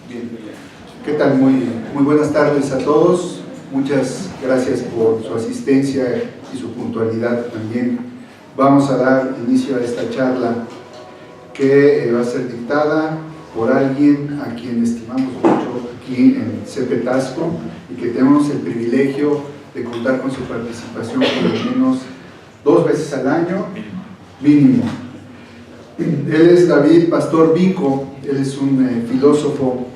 Bien. ¿Qué tal? Muy buenas tardes a todos. Muchas gracias por su asistencia y su puntualidad también. Vamos a dar inicio a esta charla que va a ser dictada por alguien a quien estimamos mucho aquí en CEPETASCO y que tenemos el privilegio de contar con su participación por lo menos 2 veces al año mínimo. Él es David Pastor Vico, él es un filósofo.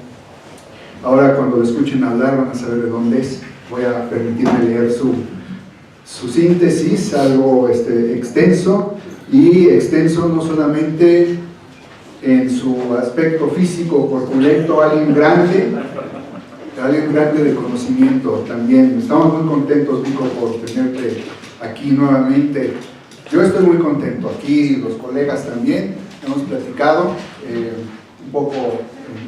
Ahora cuando lo escuchen hablar van a saber de dónde es. Voy a permitirme leer su síntesis, algo extenso, y extenso no solamente en su aspecto físico, corpulento, alguien grande de conocimiento también. Estamos muy contentos, Vico, por tenerte aquí nuevamente. Yo estoy muy contento, aquí los colegas también, hemos platicado un poco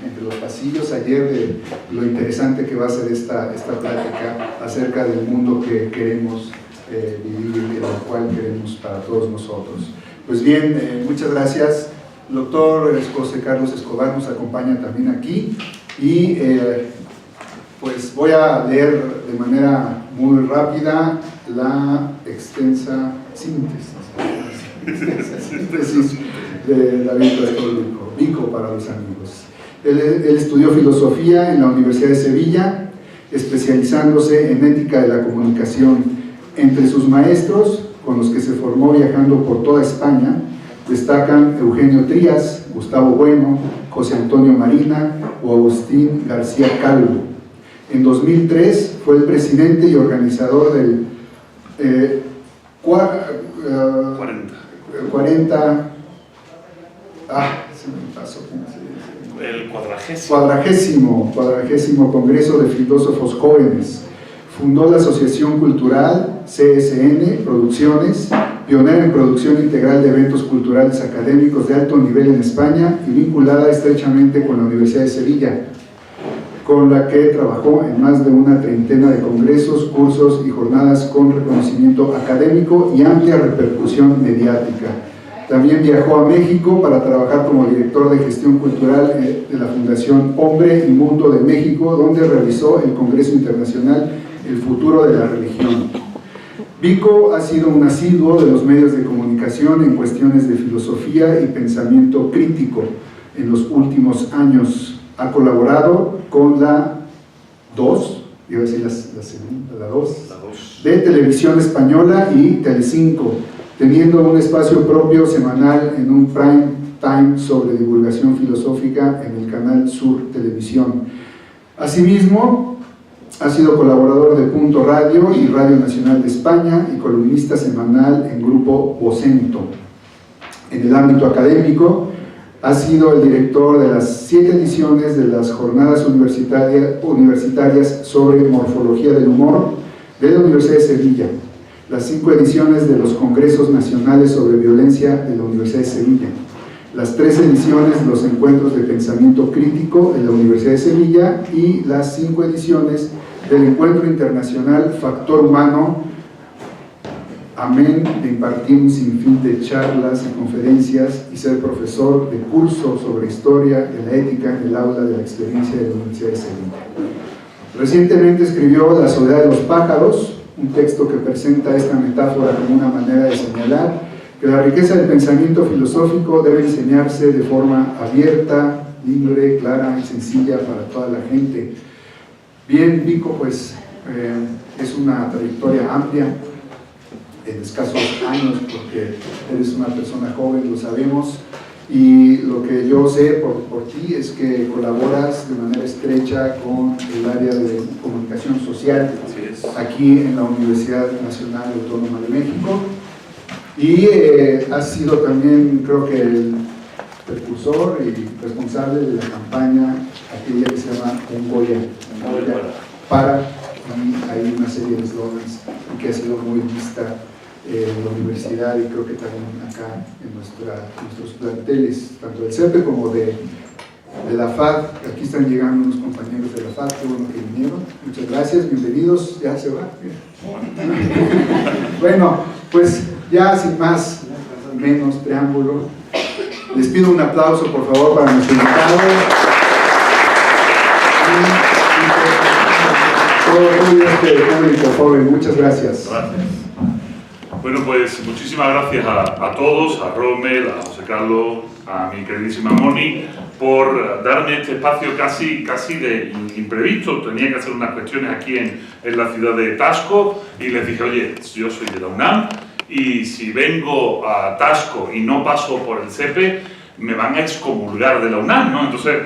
entre los pasillos ayer de lo interesante que va a ser esta plática acerca del mundo que queremos vivir y el cual queremos para todos nosotros. Pues bien, muchas gracias. El doctor José Carlos Escobar nos acompaña también aquí y pues voy a leer de manera muy rápida la extensa síntesis de David Pastor Vico para los amigos. Él estudió filosofía en la Universidad de Sevilla, especializándose en ética de la comunicación. Entre sus maestros, con los que se formó viajando por toda España, destacan Eugenio Trías, Gustavo Bueno, José Antonio Marina o Agustín García Calvo. En 2003 fue el presidente y organizador del 40 el cuadragésimo Congreso de Filósofos Jóvenes. Fundó la Asociación Cultural CSN Producciones, pionera en producción integral de eventos culturales académicos de alto nivel en España y vinculada estrechamente con la Universidad de Sevilla, con la que trabajó en más de una treintena de congresos, cursos y jornadas con reconocimiento académico y amplia repercusión mediática. También viajó a México para trabajar como director de gestión cultural de la Fundación Hombre y Mundo de México, donde realizó el Congreso Internacional El Futuro de la Religión. Vico ha sido un asiduo de los medios de comunicación en cuestiones de filosofía y pensamiento crítico. En los últimos años ha colaborado con la 2, iba a decir la segunda, la 2, de Televisión Española y Telecinco, teniendo un espacio propio semanal en un prime time sobre divulgación filosófica en el canal Sur Televisión. Asimismo, ha sido colaborador de Punto Radio y Radio Nacional de España y columnista semanal en Grupo Vocento. En el ámbito académico, ha sido el director de las 7 ediciones de las jornadas universitarias sobre morfología del humor de la Universidad de Sevilla, las 5 ediciones de los Congresos Nacionales sobre Violencia de la Universidad de Sevilla, las 3 ediciones de los Encuentros de Pensamiento Crítico de la Universidad de Sevilla y las 5 ediciones del Encuentro Internacional Factor Humano, amén de impartir un sinfín de charlas y conferencias y ser profesor de curso sobre historia de la ética en el aula de la experiencia de la Universidad de Sevilla. Recientemente escribió La soledad de los pájaros, un texto que presenta esta metáfora como una manera de señalar que la riqueza del pensamiento filosófico debe enseñarse de forma abierta, libre, clara y sencilla para toda la gente. Bien, Vico, pues es una trayectoria amplia, en escasos años, porque eres una persona joven, lo sabemos, y lo que yo sé por ti es que colaboras de manera estrecha con el área de comunicación social aquí en la Universidad Nacional Autónoma de México, y has sido también, creo que, el precursor y responsable de la campaña aquella que se llama Un Goya para, y hay una serie de eslogans que ha sido muy vista en la universidad y creo que también acá en nuestros planteles, tanto del CEPE como de la FAD. Aquí están llegando unos compañeros de la FAD, qué bueno que vinieron. Muchas gracias, bienvenidos. Ya se va. Bueno, pues ya sin más, menos preámbulo, les pido un aplauso por favor para nuestro invitado. muy este público joven. Muchas gracias. Gracias. Bueno, pues muchísimas gracias a todos, a Rommel, a José Carlos, a mi queridísima Moni, por darme este espacio casi de imprevisto. Tenía que hacer unas cuestiones aquí en la ciudad de Taxco y les dije, oye, yo soy de la UNAM y si vengo a Taxco y no paso por el CEPE, me van a excomulgar de la UNAM, ¿no? Entonces,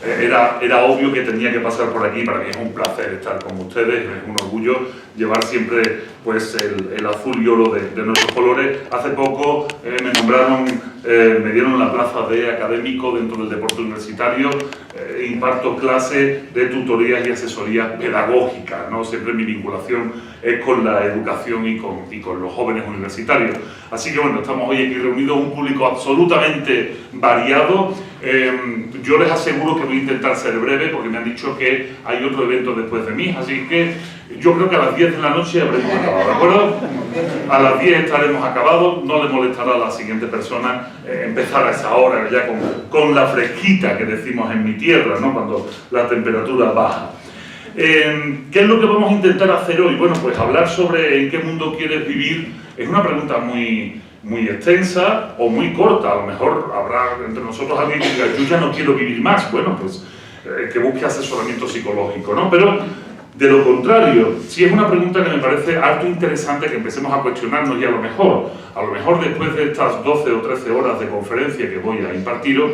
era obvio que tenía que pasar por aquí. Para mí es un placer estar con ustedes, es un orgullo llevar siempre pues, el azul y oro de nuestros colores. Hace poco me nombraron, me dieron la plaza de académico dentro del deporte universitario, imparto clases de tutorías y asesorías pedagógicas, ¿no? Siempre mi vinculación es con la educación y con los jóvenes universitarios. Así que bueno, estamos hoy aquí reunidos, un público absolutamente variado. Yo les aseguro que voy a intentar ser breve porque me han dicho que hay otro evento después de mí, así que yo creo que a las 10 de la noche habremos acabado, ¿de acuerdo? A las 10 estaremos acabados, no le molestará a la siguiente persona empezar a esa hora ya con la fresquita que decimos en mi tierra, ¿no? Cuando la temperatura baja. ¿Qué es lo que vamos a intentar hacer hoy? Bueno, pues hablar sobre en qué mundo quieres vivir es una pregunta muy extensa o muy corta. A lo mejor habrá entre nosotros alguien que diga, yo ya no quiero vivir más. Bueno, pues que busque asesoramiento psicológico, ¿no? Pero de lo contrario, sí es una pregunta que me parece harto interesante que empecemos a cuestionarnos y a lo mejor después de estas 12 o 13 horas de conferencia que voy a impartiros,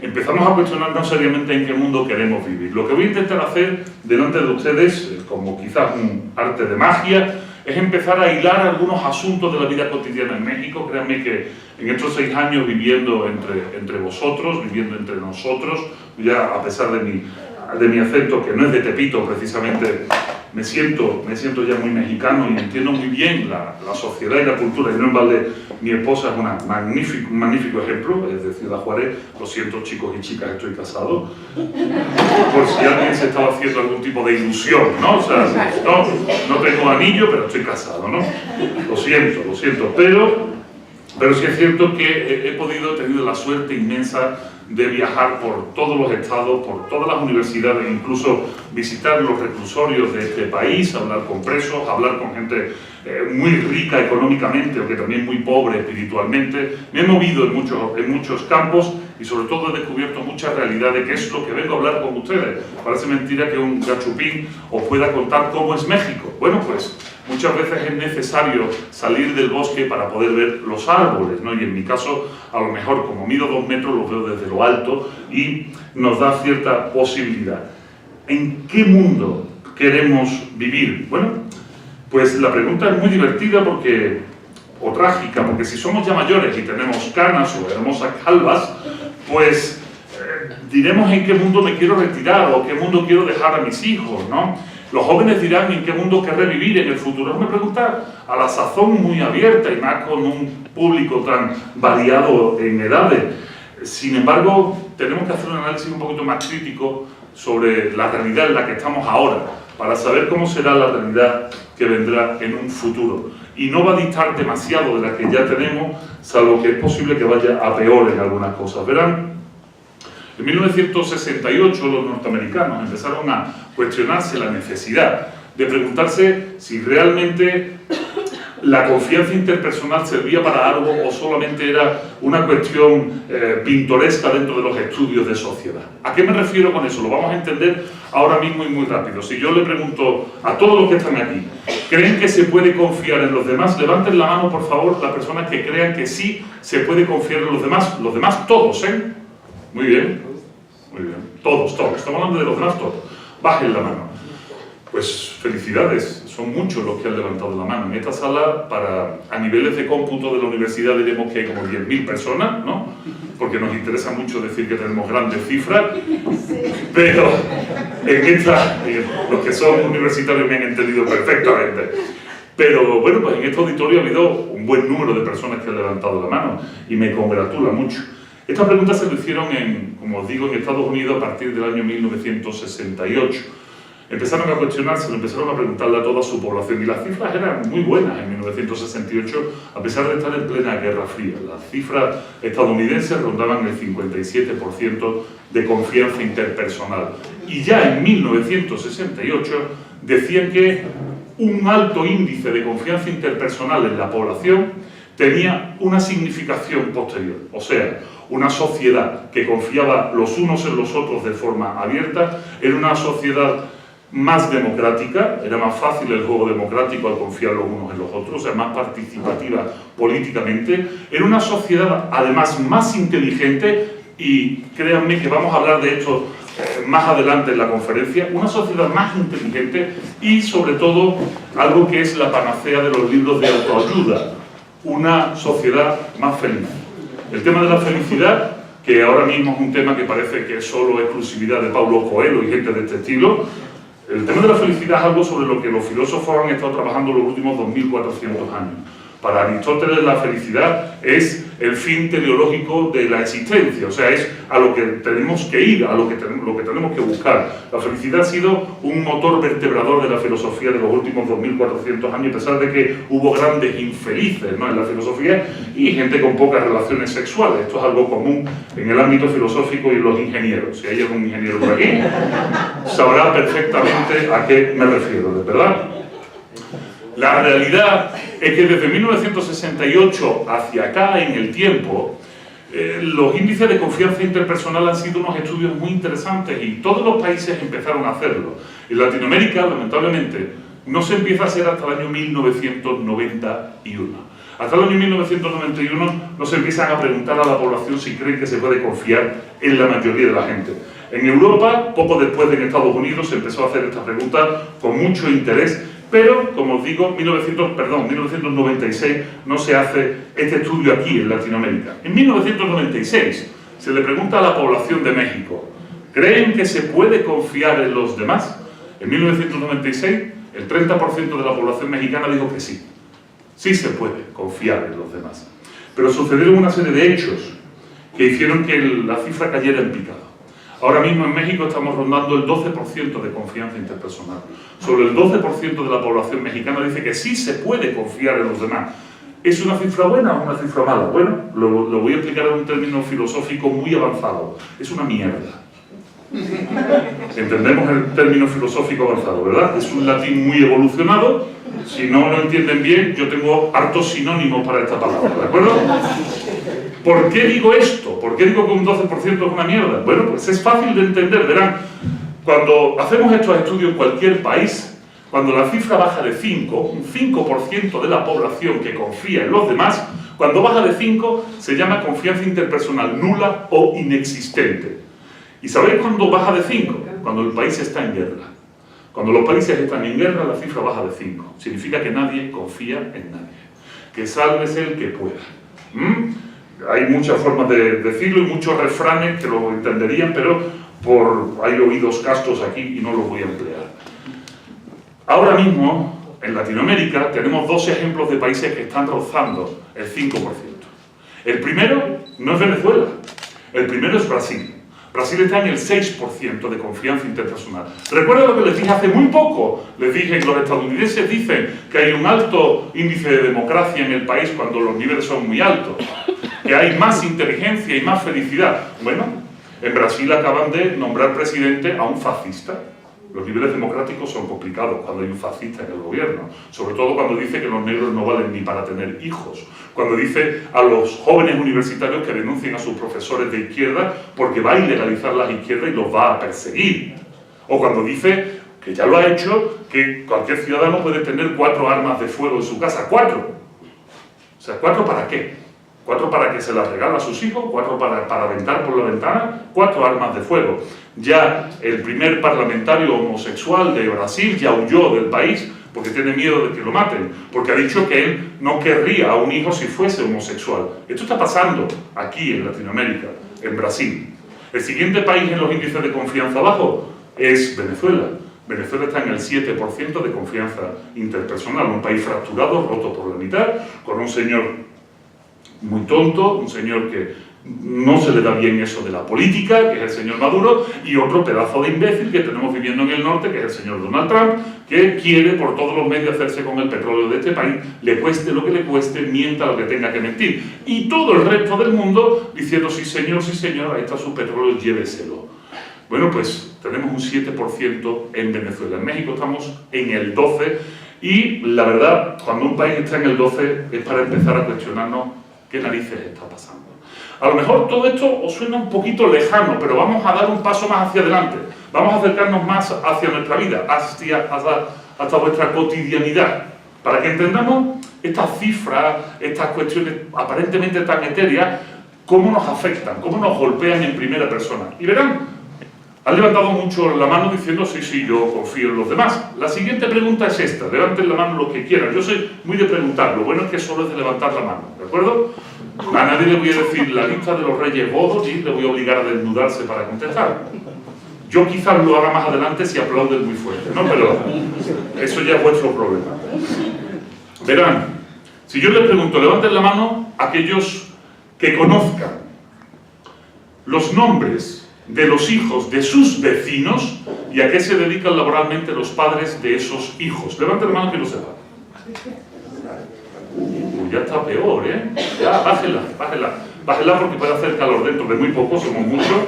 empezamos a cuestionarnos seriamente en qué mundo queremos vivir. Lo que voy a intentar hacer delante de ustedes, como quizás un arte de magia, es empezar a hilar algunos asuntos de la vida cotidiana en México. Créanme que en estos 6 años viviendo entre vosotros, viviendo entre nosotros, ya a pesar de mi acento, que no es de Tepito precisamente, me siento ya muy mexicano y entiendo muy bien la sociedad y la cultura. Y no en balde, mi esposa es un magnífico ejemplo, es de Ciudad Juárez. Lo siento, chicos y chicas, estoy casado. Por si alguien se estaba haciendo algún tipo de ilusión, ¿no? O sea, no tengo anillo, pero estoy casado, ¿no? Lo siento, pero sí es cierto que he tenido la suerte inmensa de viajar por todos los estados, por todas las universidades, incluso visitar los reclusorios de este país, hablar con presos, hablar con gente muy rica económicamente o que también muy pobre espiritualmente. Me he movido en muchos campos y sobre todo he descubierto muchas realidades, que es lo que vengo a hablar con ustedes. Parece mentira que un gachupín os pueda contar cómo es México. Bueno, pues muchas veces es necesario salir del bosque para poder ver los árboles, ¿no? Y en mi caso, a lo mejor, como mido 2 metros, los veo desde lo alto y nos da cierta posibilidad. ¿En qué mundo queremos vivir? Bueno, pues la pregunta es muy divertida o trágica, porque si somos ya mayores y tenemos canas o hermosas calvas, pues diremos en qué mundo me quiero retirar o qué mundo quiero dejar a mis hijos, ¿no? Los jóvenes dirán en qué mundo querré vivir en el futuro. Es una pregunta a la sazón muy abierta y más con un público tan variado en edades. Sin embargo, tenemos que hacer un análisis un poquito más crítico sobre la realidad en la que estamos ahora, para saber cómo será la realidad que vendrá en un futuro. Y no va a dictar demasiado de la que ya tenemos, salvo que es posible que vaya a peor en algunas cosas. Verán, en 1968 los norteamericanos empezaron a cuestionarse la necesidad de preguntarse si realmente la confianza interpersonal servía para algo o solamente era una cuestión pintoresca dentro de los estudios de sociedad. ¿A qué me refiero con eso? Lo vamos a entender ahora mismo y muy rápido. Si yo le pregunto a todos los que están aquí, ¿creen que se puede confiar en los demás? Levanten la mano, por favor, las personas que crean que sí se puede confiar en los demás. Los demás todos, ¿eh? Muy bien, todos, estamos hablando de los demás todos. Bajen la mano. Pues felicidades, son muchos los que han levantado la mano. En esta sala, a niveles de cómputo de la universidad, diremos que hay como 10.000 personas, ¿no? Porque nos interesa mucho decir que tenemos grandes cifras, pero los que son universitarios me han entendido perfectamente. Pero bueno, pues en este auditorio ha habido un buen número de personas que han levantado la mano y me congratula mucho. Esta pregunta se lo hicieron, como os digo, en Estados Unidos a partir del año 1968. empezaron a cuestionárselo, empezaron a preguntarle a toda su población, y las cifras eran muy buenas en 1968, a pesar de estar en plena Guerra Fría. Las cifras estadounidenses rondaban el 57% de confianza interpersonal. Y ya en 1968 decían que un alto índice de confianza interpersonal en la población tenía una significación posterior, o sea, una sociedad que confiaba los unos en los otros de forma abierta era una sociedad más democrática, era más fácil el juego democrático al confiar los unos en los otros, o sea, más participativa políticamente, era una sociedad además más inteligente, y créanme que vamos a hablar de esto más adelante en la conferencia, una sociedad más inteligente y sobre todo algo que es la panacea de los libros de autoayuda, una sociedad más feliz. El tema de la felicidad, que ahora mismo es un tema que parece que es solo exclusividad de Paulo Coelho y gente de este estilo, el tema de la felicidad es algo sobre lo que los filósofos han estado trabajando los últimos 2400 años. Para Aristóteles la felicidad es el fin teleológico de la existencia, o sea, es a lo que tenemos que ir, a lo que tenemos que buscar. La felicidad ha sido un motor vertebrador de la filosofía de los últimos 2400 años, a pesar de que hubo grandes infelices, ¿no?, en la filosofía y gente con pocas relaciones sexuales. Esto es algo común en el ámbito filosófico y en los ingenieros. Si hay algún ingeniero por aquí, sabrá perfectamente a qué me refiero, ¿de verdad? La realidad es que desde 1968 hacia acá en el tiempo, los índices de confianza interpersonal han sido unos estudios muy interesantes y todos los países empezaron a hacerlo. En Latinoamérica, lamentablemente, no se empieza a hacer hasta el año 1991. Hasta el año 1991 no se empiezan a preguntar a la población si creen que se puede confiar en la mayoría de la gente. En Europa, poco después de en Estados Unidos, se empezó a hacer esta pregunta con mucho interés, pero, como os digo, 1996 no se hace este estudio aquí en Latinoamérica. En 1996 se le pregunta a la población de México, ¿creen que se puede confiar en los demás? En 1996 el 30% de la población mexicana dijo que sí, sí se puede confiar en los demás. Pero sucedieron una serie de hechos que hicieron que la cifra cayera en picado. Ahora mismo en México estamos rondando el 12% de confianza interpersonal. Solo el 12% de la población mexicana dice que sí se puede confiar en los demás. ¿Es una cifra buena o una cifra mala? Bueno, lo voy a explicar en un término filosófico muy avanzado. Es una mierda. Entendemos el término filosófico avanzado, ¿verdad? Es un latín muy evolucionado. Si no lo entienden bien, yo tengo hartos sinónimos para esta palabra, ¿de acuerdo? ¿Por qué digo esto? ¿Por qué digo que un 12% es una mierda? Bueno, pues es fácil de entender, verán. Cuando hacemos estos estudios en cualquier país, cuando la cifra baja de 5, un 5% de la población que confía en los demás, cuando baja de 5 se llama confianza interpersonal nula o inexistente. ¿Y sabéis cuándo baja de 5? Cuando el país está en guerra. Cuando los países están en guerra, la cifra baja de 5. Significa que nadie confía en nadie. Que sálvese el que pueda. Hay muchas formas de decirlo y muchos refranes que lo entenderían, pero hay oídos castos aquí y no los voy a emplear. Ahora mismo, en Latinoamérica, tenemos dos ejemplos de países que están rozando el 5%. El primero no es Venezuela, el primero es Brasil. Brasil está en el 6% de confianza interpersonal. Recuerda lo que les dije hace muy poco. Les dije que los estadounidenses dicen que hay un alto índice de democracia en el país cuando los niveles son muy altos, que hay más inteligencia y más felicidad. Bueno, en Brasil acaban de nombrar presidente a un fascista. Los niveles democráticos son complicados cuando hay un fascista en el gobierno, sobre todo cuando dice que los negros no valen ni para tener hijos, cuando dice a los jóvenes universitarios que denuncien a sus profesores de izquierda porque va a ilegalizar las izquierdas y los va a perseguir, o cuando dice, que ya lo ha hecho, que cualquier ciudadano puede tener 4 armas de fuego en su casa. 4. O sea, ¿4 para qué? 4 para que se las regala a sus hijos, 4 para aventar por la ventana, 4 armas de fuego. Ya el primer parlamentario homosexual de Brasil ya huyó del país porque tiene miedo de que lo maten, porque ha dicho que él no querría a un hijo si fuese homosexual. Esto está pasando aquí en Latinoamérica, en Brasil. El siguiente país en los índices de confianza bajo es Venezuela. Venezuela está en el 7% de confianza interpersonal, un país fracturado, roto por la mitad, con un señor muy tonto, un señor que no se le da bien eso de la política, que es el señor Maduro, y otro pedazo de imbécil que tenemos viviendo en el norte, que es el señor Donald Trump, que quiere por todos los medios hacerse con el petróleo de este país, le cueste lo que le cueste, mienta lo que tenga que mentir. Y todo el resto del mundo diciendo, sí señor, ahí está su petróleo, lléveselo. Bueno, pues tenemos un 7% en Venezuela. En México estamos en el 12%, y la verdad, cuando un país está en el 12% es para empezar a cuestionarnos qué narices está pasando. A lo mejor todo esto os suena un poquito lejano, pero vamos a dar un paso más hacia adelante. Vamos a acercarnos más hacia nuestra vida, hasta vuestra cotidianidad, para que entendamos estas cifras, estas cuestiones aparentemente tan etéreas, cómo nos afectan, cómo nos golpean en primera persona. Y verán, han levantado mucho la mano diciendo, sí, yo confío en los demás. La siguiente pregunta es esta, levanten la mano los que quieran. Yo soy muy de preguntar, lo bueno es que solo es de levantar la mano, ¿de acuerdo? A nadie le voy a decir la lista de los reyes godos y le voy a obligar a desnudarse para contestar. Yo quizás lo haga más adelante si aplauden muy fuerte, ¿no? Pero eso ya es vuestro problema. Verán, si yo les pregunto, levanten la mano aquellos que conozcan los nombres de los hijos de sus vecinos y a qué se dedican laboralmente los padres de esos hijos. Levanten la mano que lo sepan. Ya está peor, ¿eh? Ya, bájela porque puede hacer calor dentro de muy poco, somos muchos,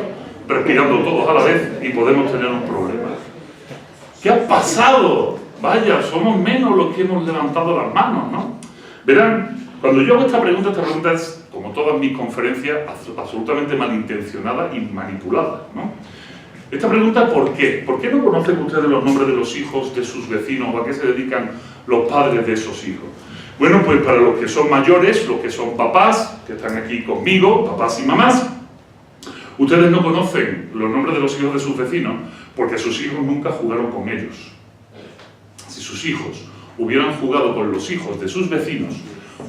respirando todos a la vez y podemos tener un problema. ¿Qué ha pasado? Vaya, somos menos los que hemos levantado las manos, ¿no? Verán, cuando yo hago esta pregunta es, como todas mis conferencias, absolutamente malintencionada y manipulada, ¿no? Esta pregunta, ¿por qué? ¿Por qué no conocen ustedes los nombres de los hijos de sus vecinos o a qué se dedican los padres de esos hijos? Bueno, pues para los que son mayores, los que son papás, que están aquí conmigo, papás y mamás, ustedes no conocen los nombres de los hijos de sus vecinos porque sus hijos nunca jugaron con ellos. Si sus hijos hubieran jugado con los hijos de sus vecinos,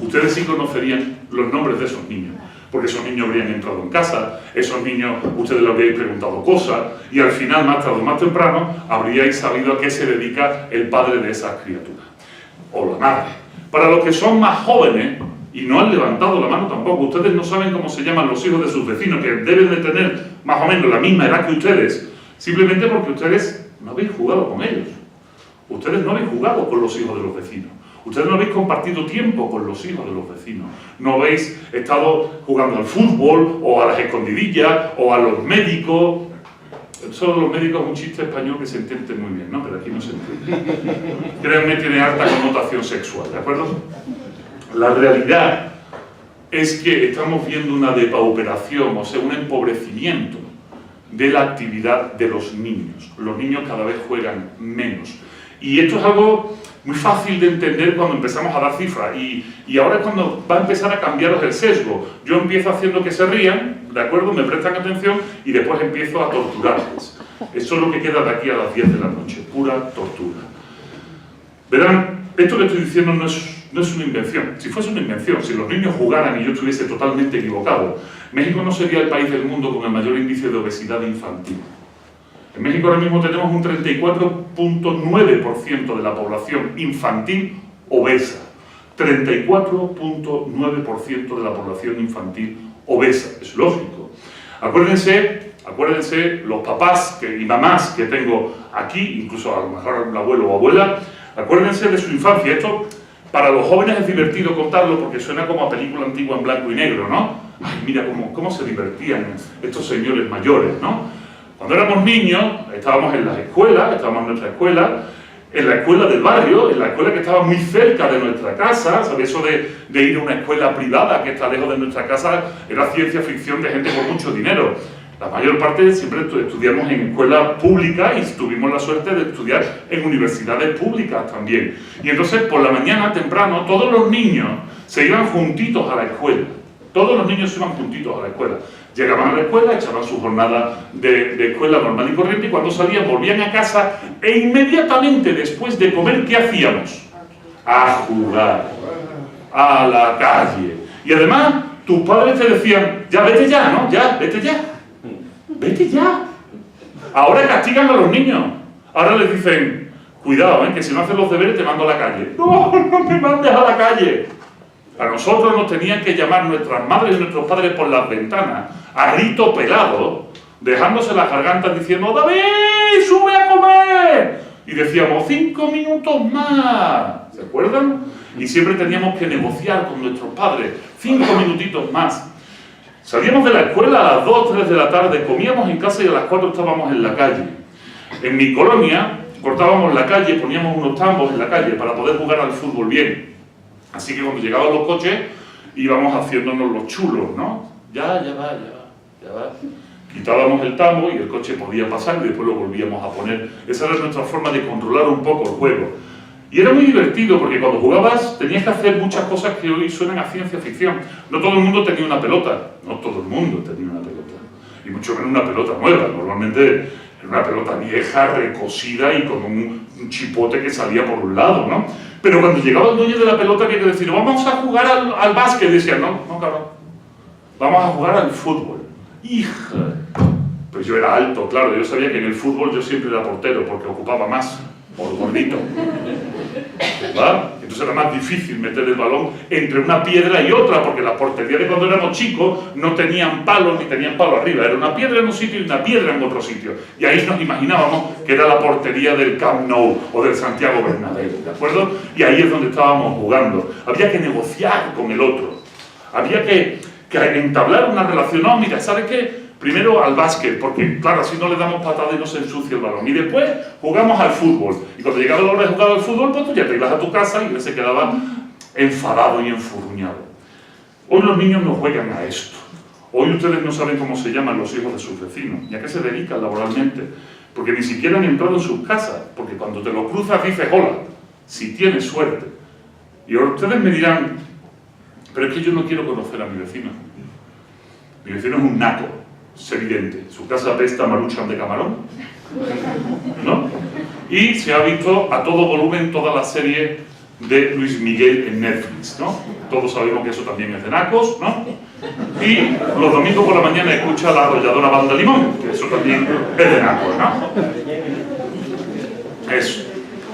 ustedes sí conocerían los nombres de esos niños, porque esos niños habrían entrado en casa, esos niños ustedes les habríais preguntado cosas y al final, más tarde o más temprano, habríais sabido a qué se dedica el padre de esas criaturas, o la madre. Para los que son más jóvenes, y no han levantado la mano tampoco, ustedes no saben cómo se llaman los hijos de sus vecinos, que deben de tener más o menos la misma edad que ustedes, simplemente porque ustedes no habéis jugado con ellos. Ustedes no habéis jugado con los hijos de los vecinos. Ustedes no habéis compartido tiempo con los hijos de los vecinos. No habéis estado jugando al fútbol, o a las escondidillas, o a los médicos. Eso de los médicos es un chiste español que se entiende muy bien, ¿no? Pero aquí no se entiende. Créanme, tiene alta connotación sexual, ¿de acuerdo? La realidad es que estamos viendo una depauperación, o sea, un empobrecimiento de la actividad de los niños. Los niños cada vez juegan menos. Y esto es algo muy fácil de entender cuando empezamos a dar cifras. Y ahora es cuando va a empezar a cambiaros el sesgo. Yo empiezo haciendo que se rían, ¿de acuerdo? Me prestan atención y después empiezo a torturarles. Eso es lo que queda de aquí a las 10 de la noche, pura tortura. Verán, esto que estoy diciendo no es una invención. Si fuese una invención, si los niños jugaran y yo estuviese totalmente equivocado, México no sería el país del mundo con el mayor índice de obesidad infantil. En México ahora mismo tenemos un 34.9% de la población infantil obesa. 34.9% de la población infantil obesa. Es lógico. Acuérdense los papás y mamás que tengo aquí, incluso a lo mejor un abuelo o abuela, acuérdense de su infancia. Esto para los jóvenes es divertido contarlo porque suena como a película antigua en blanco y negro, ¿no? Ay, mira cómo se divertían estos señores mayores, ¿no? Cuando éramos niños, estábamos en las escuelas, estábamos en nuestra escuela, en la escuela del barrio, en la escuela que estaba muy cerca de nuestra casa, ¿sabes? Eso de ir a una escuela privada que está lejos de nuestra casa era ciencia ficción de gente con mucho dinero. La mayor parte siempre estudiamos en escuelas públicas y tuvimos la suerte de estudiar en universidades públicas también. Y entonces por la mañana temprano todos los niños se iban juntitos a la escuela. Todos los niños se iban juntitos a la escuela. Llegaban a la escuela, echaban su jornada de escuela normal y corriente y cuando salían volvían a casa e inmediatamente después de comer, ¿qué hacíamos? A jugar, a la calle. Y además, tus padres te decían, ya vete ya, ¿no? Ya, vete ya. Vete ya. Ahora castigan a los niños. Ahora les dicen, cuidado, que si no haces los deberes te mando a la calle. No, no me mandes a la calle. A nosotros nos tenían que llamar nuestras madres y nuestros padres por las ventanas, a grito pelado, dejándose las gargantas diciendo «David, sube a comer». Y decíamos 5 minutos más, ¿se acuerdan? Y siempre teníamos que negociar con nuestros padres 5 minutitos más. Salíamos de la escuela a las 2, 3 de la tarde, comíamos en casa y a las 4 estábamos en la calle. En mi colonia cortábamos la calle, poníamos unos tambos en la calle para poder jugar al fútbol bien. Así que cuando llegaban los coches íbamos haciéndonos los chulos, ¿no? Ya va. Quitábamos el tambo y el coche podía pasar y después lo volvíamos a poner. Esa era nuestra forma de controlar un poco el juego. Y era muy divertido porque cuando jugabas tenías que hacer muchas cosas que hoy suenan a ciencia ficción. No todo el mundo tenía una pelota, y mucho menos una pelota nueva. Normalmente era una pelota vieja, recosida y con un chipote que salía por un lado, ¿no? Pero cuando llegaba el dueño de la pelota había que decir, vamos a jugar al básquet, decía, no, cabrón, vamos a jugar al fútbol. ¡Hija! Pues yo era alto, claro, yo sabía que en el fútbol yo siempre era portero porque ocupaba más, por gordito. ¿Verdad? Entonces era más difícil meter el balón entre una piedra y otra, porque las porterías de cuando éramos chicos no tenían palos ni tenían palo arriba, era una piedra en un sitio y una piedra en otro sitio. Y ahí nos imaginábamos que era la portería del Camp Nou o del Santiago Bernabéu, ¿de acuerdo? Y ahí es donde estábamos jugando. Había que negociar con el otro, había que entablar una relación. No, mira, ¿sabes qué? Primero al básquet, porque claro, así no le damos patada y no se ensucia el balón. Y después jugamos al fútbol. Y cuando llegaba la hora de jugar al fútbol, pues tú ya te ibas a tu casa y él se quedaba enfadado y enfurruñado. Hoy los niños no juegan a esto. Hoy ustedes no saben cómo se llaman los hijos de sus vecinos, ni a qué se dedican laboralmente, porque ni siquiera han entrado en sus casas, porque cuando te lo cruzas dices hola, si tienes suerte. Y ahora ustedes me dirán, pero es que yo no quiero conocer a mi vecino. Mi vecino es un naco. Es evidente, su casa apesta a Maruchan de camarón, ¿no? Y se ha visto a todo volumen toda la serie de Luis Miguel en Netflix, ¿no? Todos sabemos que eso también es de nacos, ¿no? Y los domingos por la mañana escucha la arrolladora Banda Limón, que eso también es de nacos, ¿no? Eso.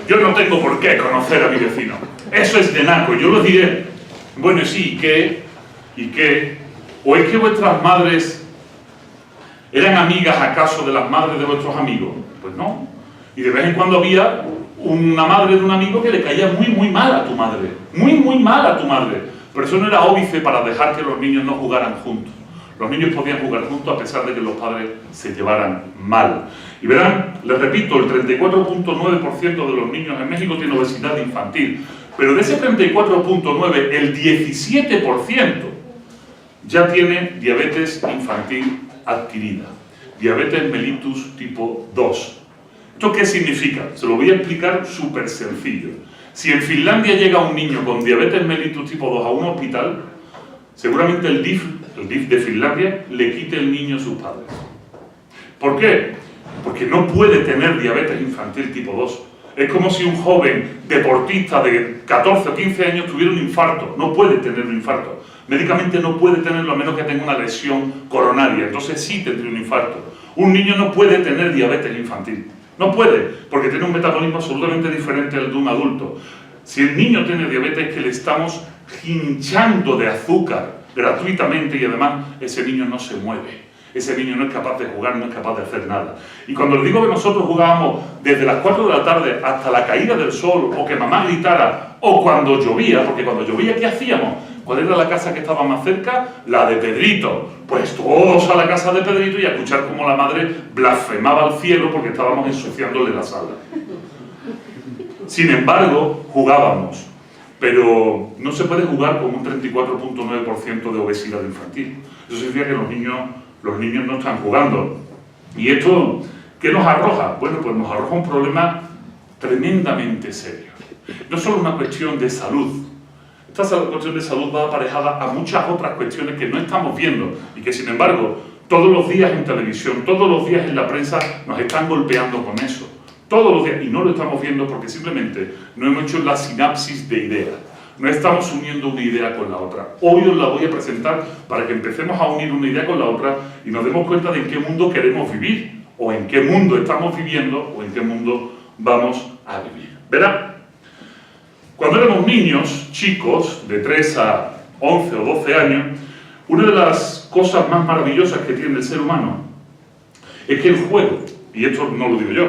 Yo no tengo por qué conocer a mi vecino. Eso es de naco. Yo lo diré, bueno, sí, ¿y qué? ¿O es que vuestras madres eran amigas acaso de las madres de vuestros amigos? Pues no. Y de vez en cuando había una madre de un amigo que le caía muy mal a tu madre. Muy mal a tu madre. Pero eso no era óbice para dejar que los niños no jugaran juntos. Los niños podían jugar juntos a pesar de que los padres se llevaran mal. Y verán, les repito, el 34.9% de los niños en México tiene obesidad infantil. Pero de ese 34.9, el 17% ya tiene diabetes infantil adquirida, diabetes mellitus tipo 2. ¿Esto qué significa? Se lo voy a explicar súper sencillo. Si en Finlandia llega un niño con diabetes mellitus tipo 2 a un hospital, seguramente el DIF de Finlandia le quite el niño a sus padres. ¿Por qué? Porque no puede tener diabetes infantil tipo 2. Es como si un joven deportista de 14 o 15 años tuviera un infarto. No puede tener un infarto. Médicamente no puede tenerlo a menos que tenga una lesión coronaria. Entonces sí tendría un infarto. Un niño no puede tener diabetes infantil. No puede, porque tiene un metabolismo absolutamente diferente al de un adulto. Si el niño tiene diabetes, es que le estamos hinchando de azúcar gratuitamente y además ese niño no se mueve. Ese niño no es capaz de jugar, no es capaz de hacer nada. Y cuando les digo que nosotros jugábamos desde las 4 de la tarde hasta la caída del sol, o que mamá gritara, o cuando llovía, porque cuando llovía, ¿qué hacíamos? ¿Cuál era la casa que estaba más cerca? La de Pedrito. Pues todos a la casa de Pedrito y a escuchar cómo la madre blasfemaba al cielo porque estábamos ensuciándole la sala. Sin embargo, jugábamos. Pero no se puede jugar con un 34.9% de obesidad infantil. Eso significa que los niños no están jugando. ¿Y esto qué nos arroja? Bueno, pues nos arroja un problema tremendamente serio. No solo una cuestión de salud. Esta cuestión de salud va aparejada a muchas otras cuestiones que no estamos viendo y que, sin embargo, todos los días en televisión, todos los días en la prensa nos están golpeando con eso. Todos los días. Y no lo estamos viendo porque simplemente no hemos hecho la sinapsis de ideas. No estamos uniendo una idea con la otra. Hoy os la voy a presentar para que empecemos a unir una idea con la otra y nos demos cuenta de en qué mundo queremos vivir, o en qué mundo estamos viviendo, o en qué mundo vamos a vivir. ¿Verá? Cuando éramos niños, chicos, de 3 a 11 o 12 años, una de las cosas más maravillosas que tiene el ser humano es que el juego, y esto no lo digo yo,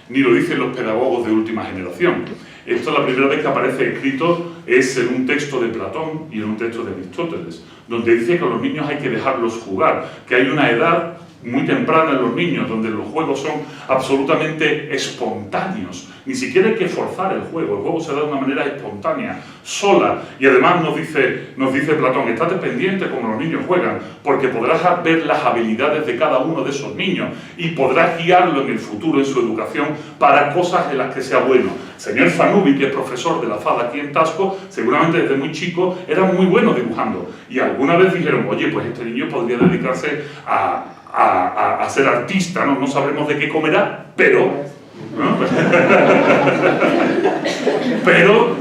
ni lo dicen los pedagogos de última generación, esto la primera vez que aparece escrito es en un texto de Platón y en un texto de Aristóteles, donde dice que a los niños hay que dejarlos jugar, que hay una edad muy temprana en los niños donde los juegos son absolutamente espontáneos. Ni siquiera hay que forzar el juego se da de una manera espontánea, sola. Y además nos dice Platón, estate pendiente como los niños juegan, porque podrás ver las habilidades de cada uno de esos niños y podrás guiarlo en el futuro, en su educación, para cosas en las que sea bueno. Señor Fanubi, que es profesor de la FAD aquí en Tasco, seguramente desde muy chico era muy bueno dibujando. Y alguna vez dijeron, oye, pues este niño podría dedicarse a ser artista, ¿no? No sabremos de qué comerá, pero... ¿no? pero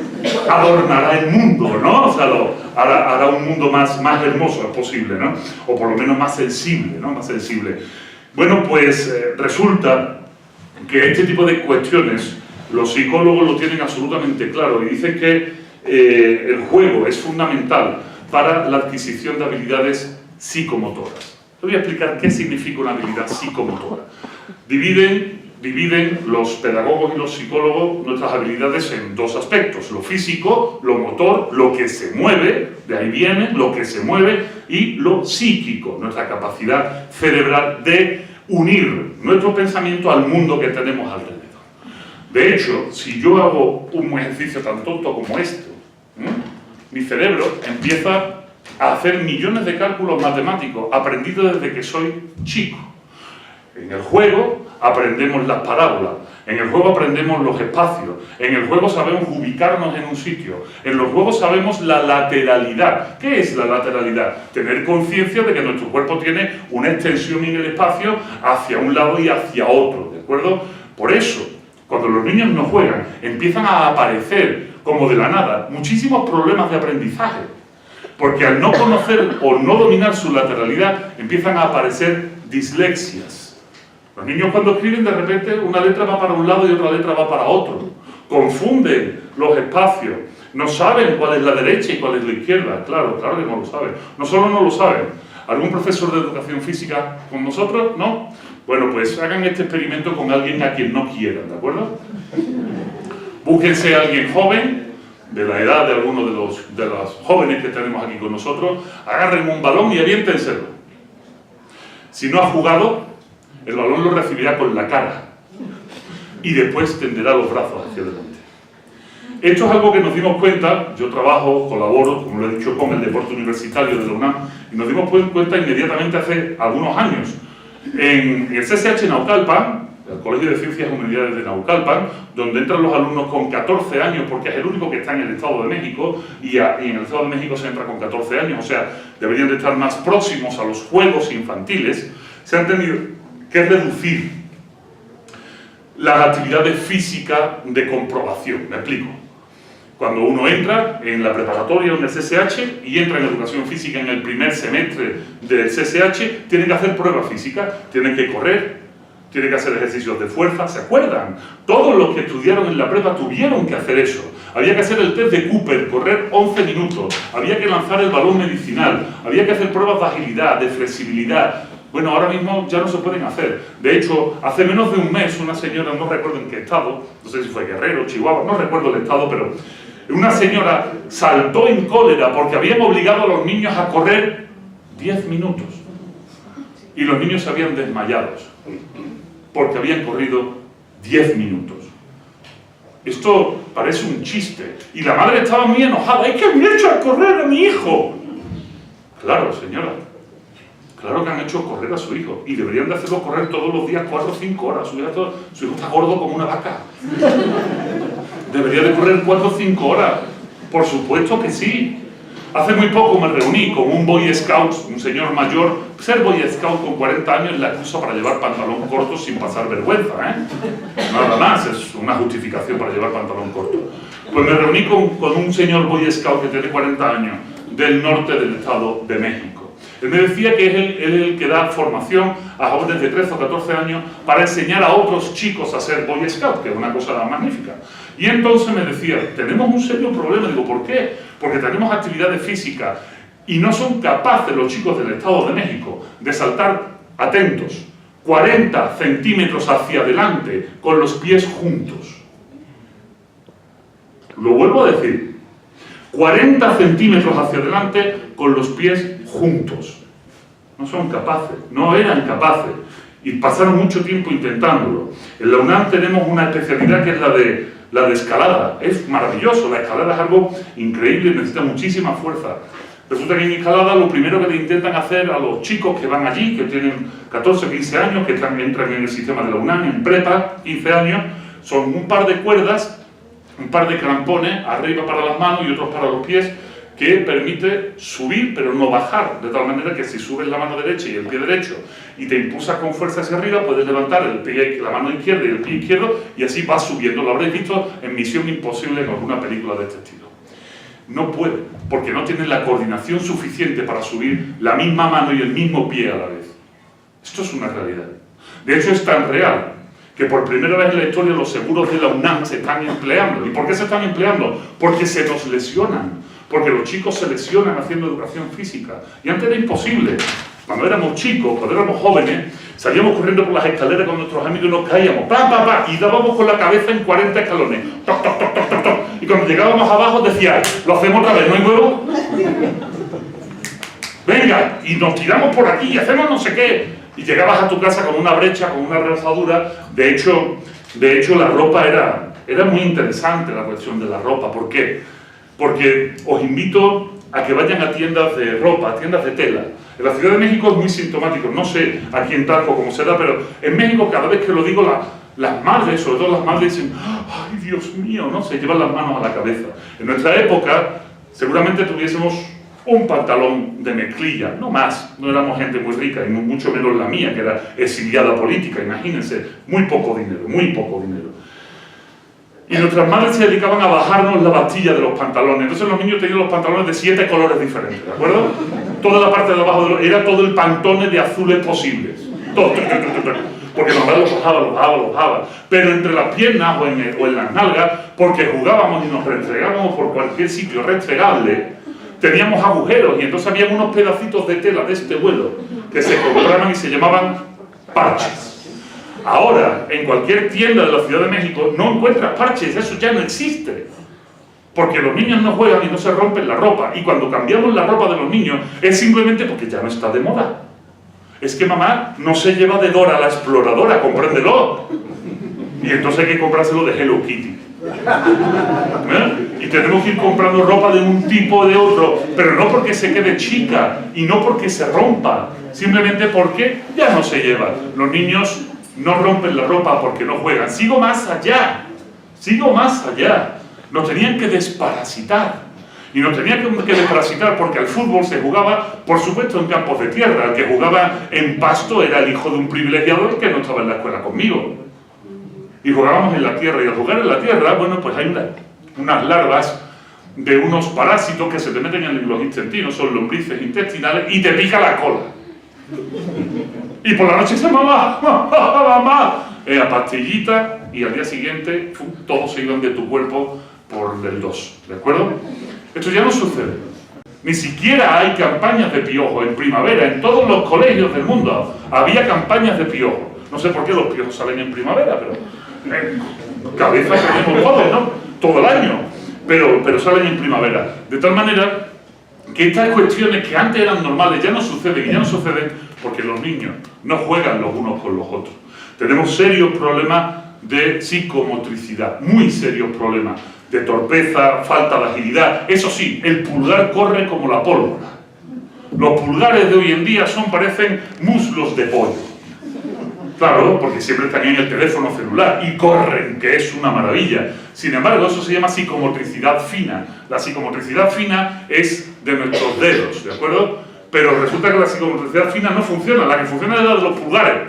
adornará el mundo, ¿no? O sea, hará un mundo más hermoso posible, ¿no? O por lo menos más sensible, ¿no? Más sensible. Bueno, pues resulta que este tipo de cuestiones los psicólogos lo tienen absolutamente claro y dicen que el juego es fundamental para la adquisición de habilidades psicomotoras. Te voy a explicar qué significa una habilidad psicomotora. Dividen los pedagogos y los psicólogos nuestras habilidades en dos aspectos: lo físico, lo motor, lo que se mueve, de ahí viene, lo que se mueve, y lo psíquico, nuestra capacidad cerebral de unir nuestro pensamiento al mundo que tenemos alrededor. De hecho, si yo hago un ejercicio tan tonto como esto, mi cerebro empieza a hacer millones de cálculos matemáticos aprendidos desde que soy chico. En el juego aprendemos las parábolas, en el juego aprendemos los espacios, en el juego sabemos ubicarnos en un sitio, en los juegos sabemos la lateralidad. ¿Qué es la lateralidad? Tener conciencia de que nuestro cuerpo tiene una extensión en el espacio hacia un lado y hacia otro, ¿de acuerdo? Por eso, cuando los niños no juegan, empiezan a aparecer, como de la nada, muchísimos problemas de aprendizaje. Porque al no conocer o no dominar su lateralidad, empiezan a aparecer dislexias. Los niños cuando escriben, de repente, una letra va para un lado y otra letra va para otro. Confunden los espacios. No saben cuál es la derecha y cuál es la izquierda. Claro que no lo saben. No solo no lo saben. ¿Algún profesor de educación física con nosotros? ¿No? Bueno, pues hagan este experimento con alguien a quien no quieran, ¿de acuerdo? Búsquense a alguien joven, de la edad de alguno de los jóvenes que tenemos aquí con nosotros, agarren un balón y aviéntenselo. Si no ha jugado, el balón lo recibirá con la cara y después tenderá los brazos hacia adelante. Esto es algo que nos dimos cuenta, yo colaboro, como lo he dicho, con el deporte universitario de la UNAM, y nos dimos cuenta inmediatamente hace algunos años. En el CSH Naucalpan, el Colegio de Ciencias y Humanidades de Naucalpan, donde entran los alumnos con 14 años, porque es el único que está en el Estado de México, y en el Estado de México se entra con 14 años, o sea, deberían de estar más próximos a los juegos infantiles, se han tenido que reducir las actividades físicas de comprobación. Me explico. Cuando uno entra en la preparatoria o en el CSH y entra en educación física en el primer semestre del CSH, tienen que hacer pruebas físicas, tienen que correr, tienen que hacer ejercicios de fuerza. ¿Se acuerdan? Todos los que estudiaron en la prepa tuvieron que hacer eso. Había que hacer el test de Cooper, correr 11 minutos, había que lanzar el balón medicinal, había que hacer pruebas de agilidad, de flexibilidad. Bueno, ahora mismo ya no se pueden hacer. De hecho, hace menos de un mes, una señora, no recuerdo en qué estado, no sé si fue Guerrero, Chihuahua, no recuerdo el estado, pero una señora saltó en cólera porque habían obligado a los niños a correr 10 minutos. Y los niños se habían desmayado porque habían corrido 10 minutos. Esto parece un chiste. Y la madre estaba muy enojada. ¿Es que han hecho a correr a mi hijo? Claro, señora. Claro que han hecho correr a su hijo. Y deberían de hacerlo correr todos los días 4 o 5 horas. Su hijo está gordo como una vaca. Debería de correr 4 o 5 horas. Por supuesto que sí. Hace muy poco me reuní con un Boy Scout, un señor mayor. Ser Boy Scout con 40 años es la excusa para llevar pantalón corto sin pasar vergüenza, ¿eh? Nada más, es una justificación para llevar pantalón corto. Pues me reuní con un señor Boy Scout que tiene 40 años, del norte del Estado de México. Él me decía que es el que da formación a jóvenes de 13 o 14 años para enseñar a otros chicos a ser Boy Scout, que es una cosa magnífica. Y entonces me decía, tenemos un serio problema. Digo, ¿por qué? Porque tenemos actividades físicas Y no son capaces los chicos del Estado de México de saltar, atentos, 40 centímetros hacia adelante con los pies juntos. Lo vuelvo a decir, 40 centímetros hacia adelante con los pies juntos. No son capaces, no eran capaces. Y pasaron mucho tiempo intentándolo. En la UNAM tenemos una especialidad que es la de escalada. Es maravilloso, la escalada es algo increíble, necesita muchísima fuerza. Resulta que en escalada lo primero que le intentan hacer a los chicos que van allí, que tienen 14 o 15 años, que entran en el sistema de la UNAM, en prepa, 15 años, son un par de cuerdas, un par de crampones, arriba para las manos y otros para los pies, que permite subir pero no bajar, de tal manera que si subes la mano derecha y el pie derecho y te impulsas con fuerza hacia arriba, puedes levantar la mano izquierda y el pie izquierdo y así vas subiendo. Lo habréis visto en Misión Imposible en alguna película de este estilo. No puede, porque no tiene la coordinación suficiente para subir la misma mano y el mismo pie a la vez. Esto es una realidad. De hecho, es tan real que por primera vez en la historia los seguros de la UNAM se están empleando. ¿Y por qué se están empleando? Porque se nos lesionan. Porque los chicos se lesionan haciendo educación física. Y antes era imposible. Cuando éramos chicos, cuando éramos jóvenes, salíamos corriendo por las escaleras con nuestros amigos y nos caíamos, ¡pam, pam, pam! Y dábamos con la cabeza en 40 escalones. ¡Toc, toc, toc, toc, toc, toc! Y cuando llegábamos abajo decía, lo hacemos otra vez, ¿no hay huevo? Venga, y nos tiramos por aquí y hacemos no sé qué. Y llegabas a tu casa con una brecha, con una rozadura. De hecho la ropa era muy interesante, la cuestión de la ropa. ¿Por qué? Porque os invito a que vayan a tiendas de ropa, a tiendas de tela. En la Ciudad de México es muy sintomático, no sé aquí en Talco cómo será, pero en México cada vez que lo digo, las madres, sobre todo las madres, dicen, ¡ay, Dios mío!, ¿no? Se llevan las manos a la cabeza. En nuestra época, seguramente tuviésemos un pantalón de mezclilla, no más, no éramos gente muy rica, y mucho menos la mía, que era exiliada política, imagínense, muy poco dinero, muy poco dinero. Y nuestras madres se dedicaban a bajarnos la bastilla de los pantalones. Entonces los niños tenían los pantalones de 7 colores diferentes, ¿de acuerdo? Toda la parte de abajo era todo el pantone de azules posibles. Todo. Porque los bajaba. Pero entre las piernas o en las nalgas, porque jugábamos y nos restregábamos por cualquier sitio restregable, teníamos agujeros y entonces había unos pedacitos de tela de este vuelo que se compraban y se llamaban parches. Ahora, en cualquier tienda de la Ciudad de México no encuentras parches, eso ya no existe. Porque los niños no juegan y no se rompen la ropa. Y cuando cambiamos la ropa de los niños es simplemente porque ya no está de moda. Es que mamá no se lleva de Dora la exploradora, compréndelo. Y entonces hay que comprárselo de Hello Kitty. Y tenemos que ir comprando ropa de un tipo o de otro, pero no porque se quede chica y no porque se rompa, simplemente porque ya no se lleva. Los niños no rompen la ropa porque no juegan. Sigo más allá. Nos tenían que desparasitar. Y nos tenían que desparasitar porque al fútbol se jugaba, por supuesto, en campos de tierra. El que jugaba en pasto era el hijo de un privilegiado que no estaba en la escuela conmigo. Y jugábamos en la tierra. Y al jugar en la tierra, bueno, pues hay unas larvas de unos parásitos que se te meten en los intestinos, son lombrices intestinales, y te pica la cola. Y por la noche dice, mamá, a pastillita, y al día siguiente todos se iban de tu cuerpo por el 2, ¿de acuerdo? Esto ya no sucede. Ni siquiera hay campañas de piojo en primavera. En todos los colegios del mundo había campañas de piojo. No sé por qué los piojos salen en primavera, pero cabeza tenemos todos, ¿no? Todo el año, pero salen en primavera. De tal manera que estas cuestiones que antes eran normales ya no suceden, y ya no suceden porque los niños no juegan los unos con los otros. Tenemos serios problemas de psicomotricidad, muy serios problemas de torpeza, falta de agilidad. Eso sí, el pulgar corre como la pólvora. Los pulgares de hoy en día parecen muslos de pollo. Claro, porque siempre están en el teléfono celular y corren, que es una maravilla. Sin embargo, eso se llama psicomotricidad fina. La psicomotricidad fina es de nuestros dedos, ¿de acuerdo? Pero resulta que la psicomotricidad fina no funciona. La que funciona es la de los pulgares.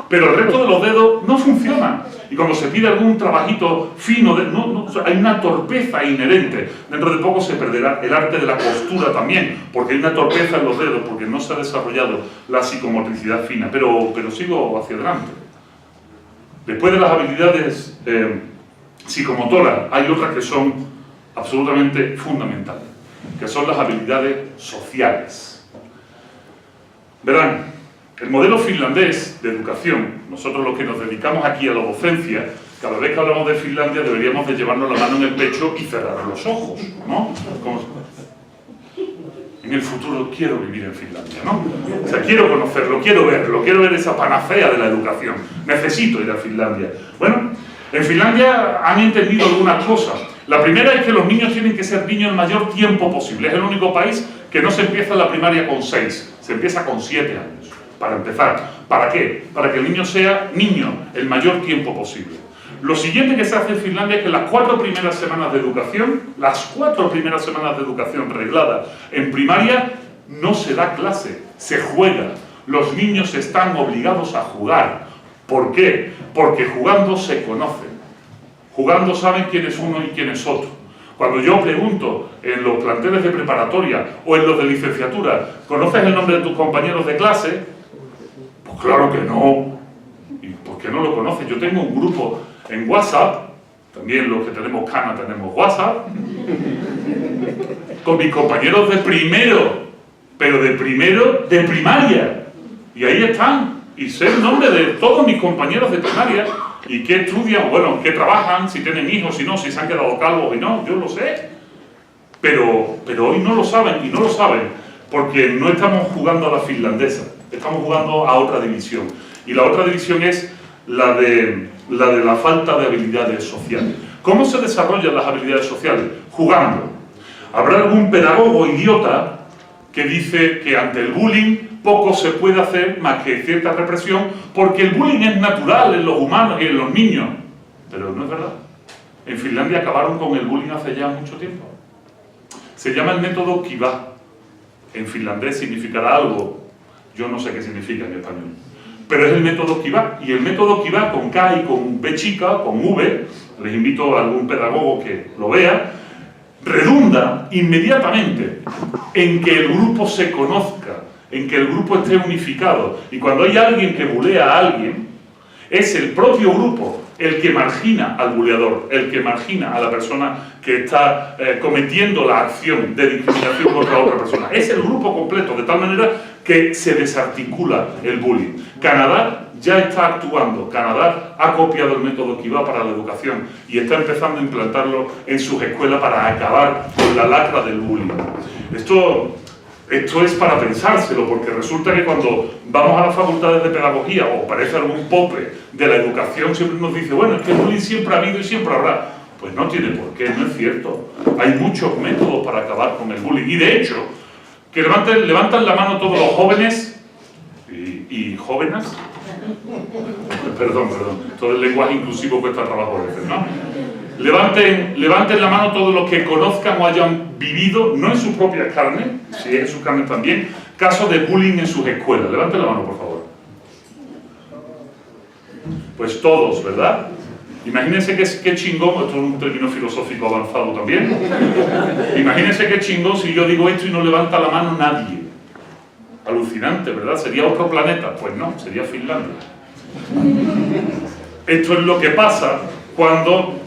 Pero el resto de los dedos no funciona. Y cuando se pide algún trabajito fino, hay una torpeza inherente. Dentro de poco se perderá el arte de la costura también, porque hay una torpeza en los dedos, porque no se ha desarrollado la psicomotricidad fina. Pero sigo hacia adelante. Después de las habilidades psicomotoras, hay otras que son absolutamente fundamentales. que son las habilidades sociales. Verán, el modelo finlandés de educación, nosotros los que nos dedicamos aquí a la docencia, cada vez que hablamos de Finlandia deberíamos de llevarnos la mano en el pecho y cerrar los ojos, ¿no? En el futuro quiero vivir en Finlandia, ¿no? O sea, quiero conocerlo, quiero ver esa panacea de la educación. Necesito ir a Finlandia. Bueno, en Finlandia han entendido algunas cosas. La primera es que los niños tienen que ser niños el mayor tiempo posible. Es el único país que no se empieza la primaria con 6, se empieza con 7 años, para empezar. ¿Para qué? Para que el niño sea niño el mayor tiempo posible. Lo siguiente que se hace en Finlandia es que las 4 primeras semanas de educación, reglada en primaria, no se da clase, se juega. Los niños están obligados a jugar. ¿Por qué? Porque jugando se conocen. Jugando saben quién es uno y quién es otro. Cuando yo pregunto en los planteles de preparatoria o en los de licenciatura, ¿conoces el nombre de tus compañeros de clase? Pues claro que no. ¿Y por qué no lo conoces? Yo tengo un grupo en WhatsApp, también los que tenemos cana tenemos WhatsApp, con mis compañeros de primero, pero de primero de primaria. Y ahí están. Y sé el nombre de todos mis compañeros de primaria. Y qué estudian, bueno, qué trabajan, si tienen hijos, si no, si se han quedado calvos y no, yo lo sé. Pero hoy no lo saben, y no lo saben porque no estamos jugando a la finlandesa, estamos jugando a otra división. Y la otra división es la de la falta de habilidades sociales. ¿Cómo se desarrollan las habilidades sociales? Jugando. Habrá algún pedagogo idiota que dice que ante el bullying poco se puede hacer más que cierta represión, porque el bullying es natural en los humanos y en los niños. Pero no es verdad. En Finlandia acabaron con el bullying hace ya mucho tiempo. Se llama el método Kiva. En finlandés significará algo, yo no sé qué significa en español. Pero es el método Kiva, y el método Kiva con K y con B chica, con V, les invito a algún pedagogo que lo vea, redunda inmediatamente en que el grupo se conozca, en que el grupo esté unificado. Y cuando hay alguien que bulea a alguien, es el propio grupo el que margina al buleador, el que margina a la persona que está cometiendo la acción de discriminación contra otra persona. Es el grupo completo, de tal manera que se desarticula el bullying. Canadá ya está actuando. Canadá ha copiado el método Kiva para la educación y está empezando a implantarlo en sus escuelas para acabar con la lacra del bullying. Esto es para pensárselo, porque resulta que cuando vamos a las facultades de pedagogía o aparece algún pope de la educación, siempre nos dice, bueno, es que el bullying siempre ha habido y siempre habrá. Pues no tiene por qué, no es cierto. Hay muchos métodos para acabar con el bullying. Y de hecho, que levantan la mano todos los jóvenes y jóvenes. Perdón, todo el lenguaje inclusivo cuesta trabajo a veces, ¿no? Levanten la mano todos los que conozcan o hayan vivido, no en sus propias carnes, si es en sus carnes también, casos de bullying en sus escuelas. Levanten la mano, por favor. Pues todos, ¿verdad? Imagínense qué chingón, esto es un término filosófico avanzado también. Imagínense qué chingón si yo digo esto y no levanta la mano nadie. Alucinante, ¿verdad? ¿Sería otro planeta? Pues no, sería Finlandia. Esto es lo que pasa cuando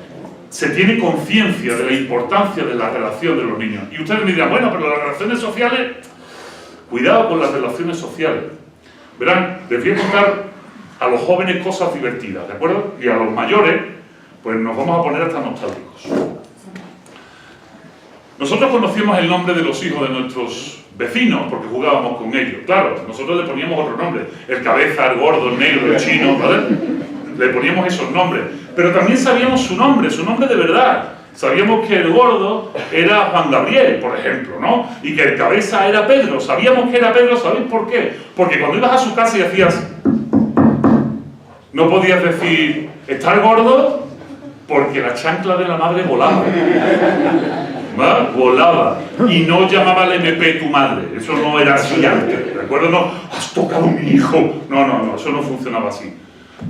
se tiene conciencia de la importancia de la relación de los niños. Y ustedes me dirán, bueno, pero las relaciones sociales, cuidado con las relaciones sociales. Verán, les voy a contar a los jóvenes cosas divertidas, ¿de acuerdo? Y a los mayores, pues nos vamos a poner hasta nostálgicos. Nosotros conocíamos el nombre de los hijos de nuestros vecinos, porque jugábamos con ellos. Claro, nosotros le poníamos otro nombre. El cabeza, el gordo, el negro, el chino, ¿vale? Le poníamos esos nombres. Pero también sabíamos su nombre de verdad. Sabíamos que el gordo era Juan Gabriel, por ejemplo, ¿no? Y que el cabeza era Pedro. Sabíamos que era Pedro, ¿sabéis por qué? Porque cuando ibas a su casa y hacías... No podías decir, ¿está el gordo? Porque la chancla de la madre volaba. ¿Va? Volaba. Y no llamaba al MP tu madre. Eso no era así antes. ¿De acuerdo? No, has tocado a mi hijo. No, eso no funcionaba así.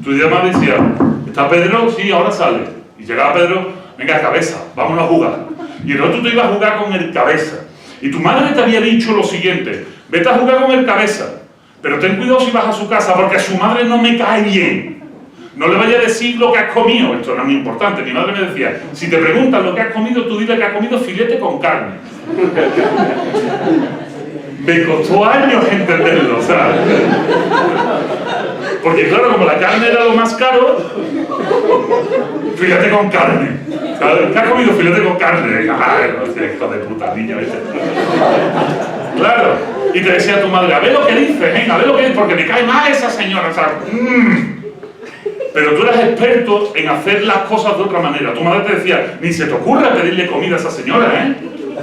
Tú llamabas y decías, ¿está Pedro? Sí, ahora sale. Y llegaba Pedro, venga, cabeza, vámonos a jugar. Y el otro te iba a jugar con el cabeza. Y tu madre te había dicho lo siguiente, vete a jugar con el cabeza, pero ten cuidado si vas a su casa, porque a su madre no me cae bien. No le vaya a decir lo que has comido. Esto era muy importante. Mi madre me decía, si te preguntan lo que has comido, tú dile que has comido filete con carne. Me costó años entenderlo, o sea, porque claro, como la carne era lo más caro, filete con carne. ¿Qué has comido filete con carne? Ay, no sé, hijo de puta niña, ¿viste? Claro, y te decía tu madre, a ver lo que dices, venga, a ver lo que dices, porque me cae mal esa señora, o sea, Pero tú eras experto en hacer las cosas de otra manera. Tu madre te decía, ni se te ocurra pedirle comida a esa señora, ¿eh?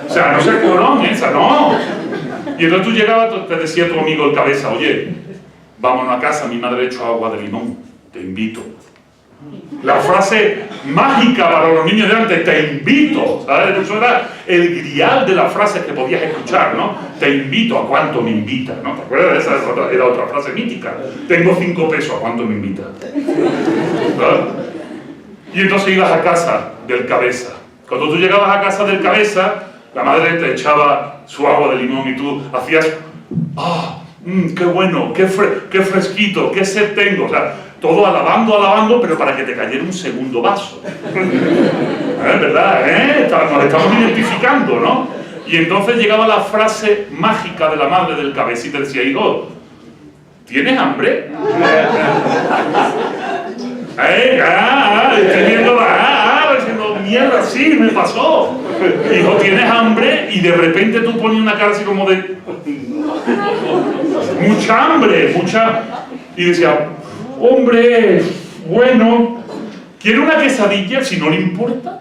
O sea, no seas cabrón, esa, no. Y entonces tú llegabas, te decía tu amigo el cabeza, oye, vámonos a casa, mi madre ha hecho agua de limón, te invito. La frase mágica para los niños de antes, te invito, ¿sabes? Eso era el grial de las frases que podías escuchar, ¿no? Te invito, ¿a cuánto me invita? ¿No? ¿Te acuerdas? Esa era otra frase mítica. Tengo 5 pesos, ¿a cuánto me invita? ¿Verdad? Y entonces ibas a casa del cabeza. Cuando tú llegabas a casa del cabeza, la madre te echaba su agua de limón y tú hacías, qué bueno, qué fresquito, qué sed tengo. O sea, todo alabando, pero para que te cayera un segundo vaso. ¿Verdad? Nos estamos identificando, ¿no? Y entonces llegaba la frase mágica de la madre del cabeza y te decía, hijo, ¿tienes hambre? Estoy viendo diciendo, mierda, sí, me pasó. Hijo, ¿tienes hambre? Y de repente tú pones una cara así como de... mucha hambre, Y decía, hombre, bueno, ¿quiere una quesadilla? Si no le importa.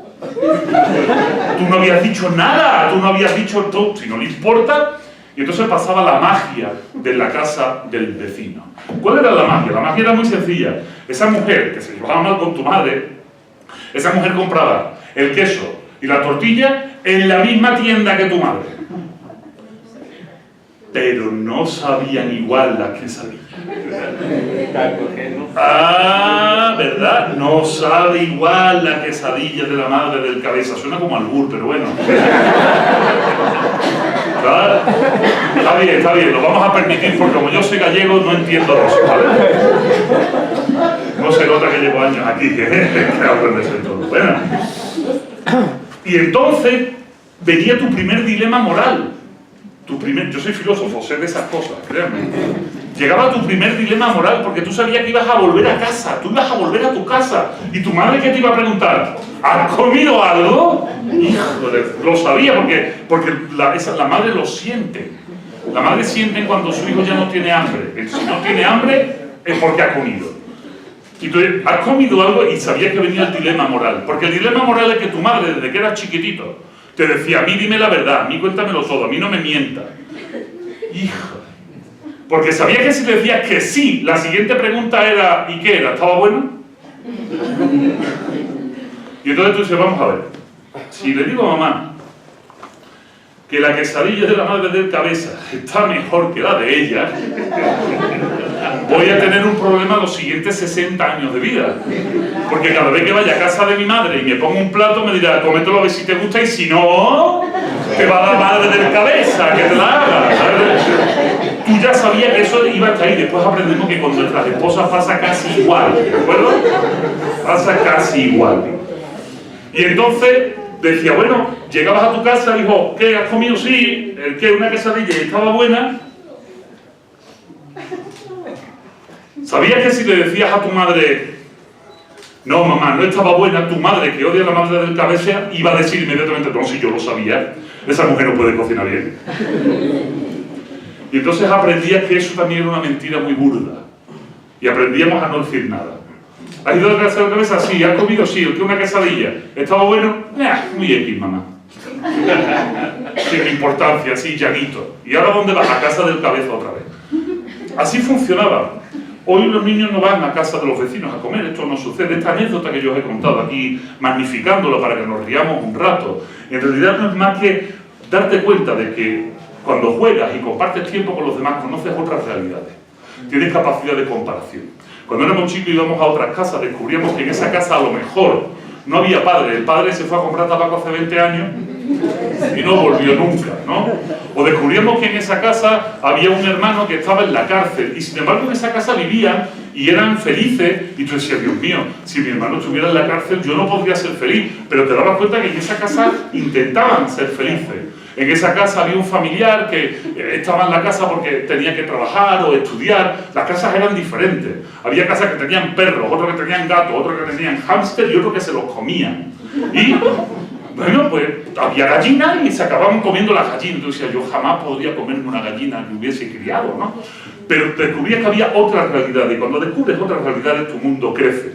Tú no habías dicho nada, tú no habías dicho todo, si no le importa. Y entonces pasaba la magia de la casa del vecino. ¿Cuál era la magia? La magia era muy sencilla. Esa mujer que se llevaba mal con tu madre, esa mujer compraba el queso y la tortilla en la misma tienda que tu madre. Pero no sabían igual las quesadillas. ¿Verdad? No sabe igual la quesadilla de la madre del cabeza. Suena como albur, pero bueno. ¿Verdad? Está bien, lo vamos a permitir porque como yo soy gallego no entiendo los, ¿vale? No se nota que llevo años aquí, que aprendes en todo. Bueno. Y entonces venía tu primer dilema moral. Yo soy filósofo, sé de esas cosas, créanme. Llegaba tu primer dilema moral porque tú sabías que ibas a volver a casa, tú ibas a volver a tu casa. ¿Y tu madre qué te iba a preguntar? ¿Has comido algo? Híjole, lo sabía porque la madre lo siente. La madre siente cuando su hijo ya no tiene hambre. Si no tiene hambre es porque ha comido. Y tú has comido algo y sabías que venía el dilema moral. Porque el dilema moral es que tu madre, desde que eras chiquitito, te decía, a mí dime la verdad, a mí cuéntamelo todo, a mí no me mientas. Hijo. Porque sabía que si le decías que sí, la siguiente pregunta era, ¿y qué era? ¿Estaba bueno? Y entonces tú dices, vamos a ver, si le digo a mamá que la quesadilla de la madre del cabeza está mejor que la de ella, voy a tener un problema los siguientes 60 años de vida. Porque cada vez que vaya a casa de mi madre y me ponga un plato, me dirá, cómetelo a ver si te gusta y si no, te va a dar madre del cabeza, que te la haga. ¿Sabes? Tú ya sabías que eso iba hasta ahí. Después aprendemos que con nuestras esposas pasa casi igual, ¿de acuerdo? Pasa casi igual. Y entonces decía, bueno, llegabas a tu casa y dijo, ¿qué has comido? Sí, ¿qué? Una quesadilla y estaba buena. ¿Sabías que si le decías a tu madre, no mamá, no estaba buena, tu madre que odia a la madre del cabeza iba a decir inmediatamente, no, si yo lo sabía, esa mujer no puede cocinar bien? Y entonces aprendías que eso también era una mentira muy burda. Y aprendíamos a no decir nada. ¿Has ido a casa de la cabeza? Sí. ¿Has comido? Sí. ¿El que una quesadilla? ¿Estaba bueno? Muy X, mamá. Sin importancia, así, llaguito. ¿Y ahora dónde vas? A casa del cabeza otra vez. Así funcionaba. Hoy los niños no van a casa de los vecinos a comer. Esto no sucede. Esta anécdota que yo os he contado aquí, magnificándola para que nos riamos un rato, en realidad no es más que darte cuenta de que cuando juegas y compartes tiempo con los demás, conoces otras realidades. Tienes capacidad de comparación. Cuando éramos chicos y íbamos a otras casas, descubríamos que en esa casa a lo mejor no había padre. El padre se fue a comprar tabaco hace 20 años y no volvió nunca, ¿no? O descubríamos que en esa casa había un hermano que estaba en la cárcel y sin embargo en esa casa vivían y eran felices, y tú decías, Dios mío, si mi hermano estuviera en la cárcel yo no podría ser feliz, pero te dabas cuenta que en esa casa intentaban ser felices. En esa casa había un familiar que estaba en la casa porque tenía que trabajar o estudiar. Las casas eran diferentes. Había casas que tenían perros, otros que tenían gatos, otros que tenían hámster y otros que se los comían. Y, bueno, pues había gallinas y se acababan comiendo las gallinas. Entonces yo jamás podría comerme una gallina que hubiese criado, ¿no? Pero descubrías que había otras realidades y cuando descubres otras realidades tu mundo crece.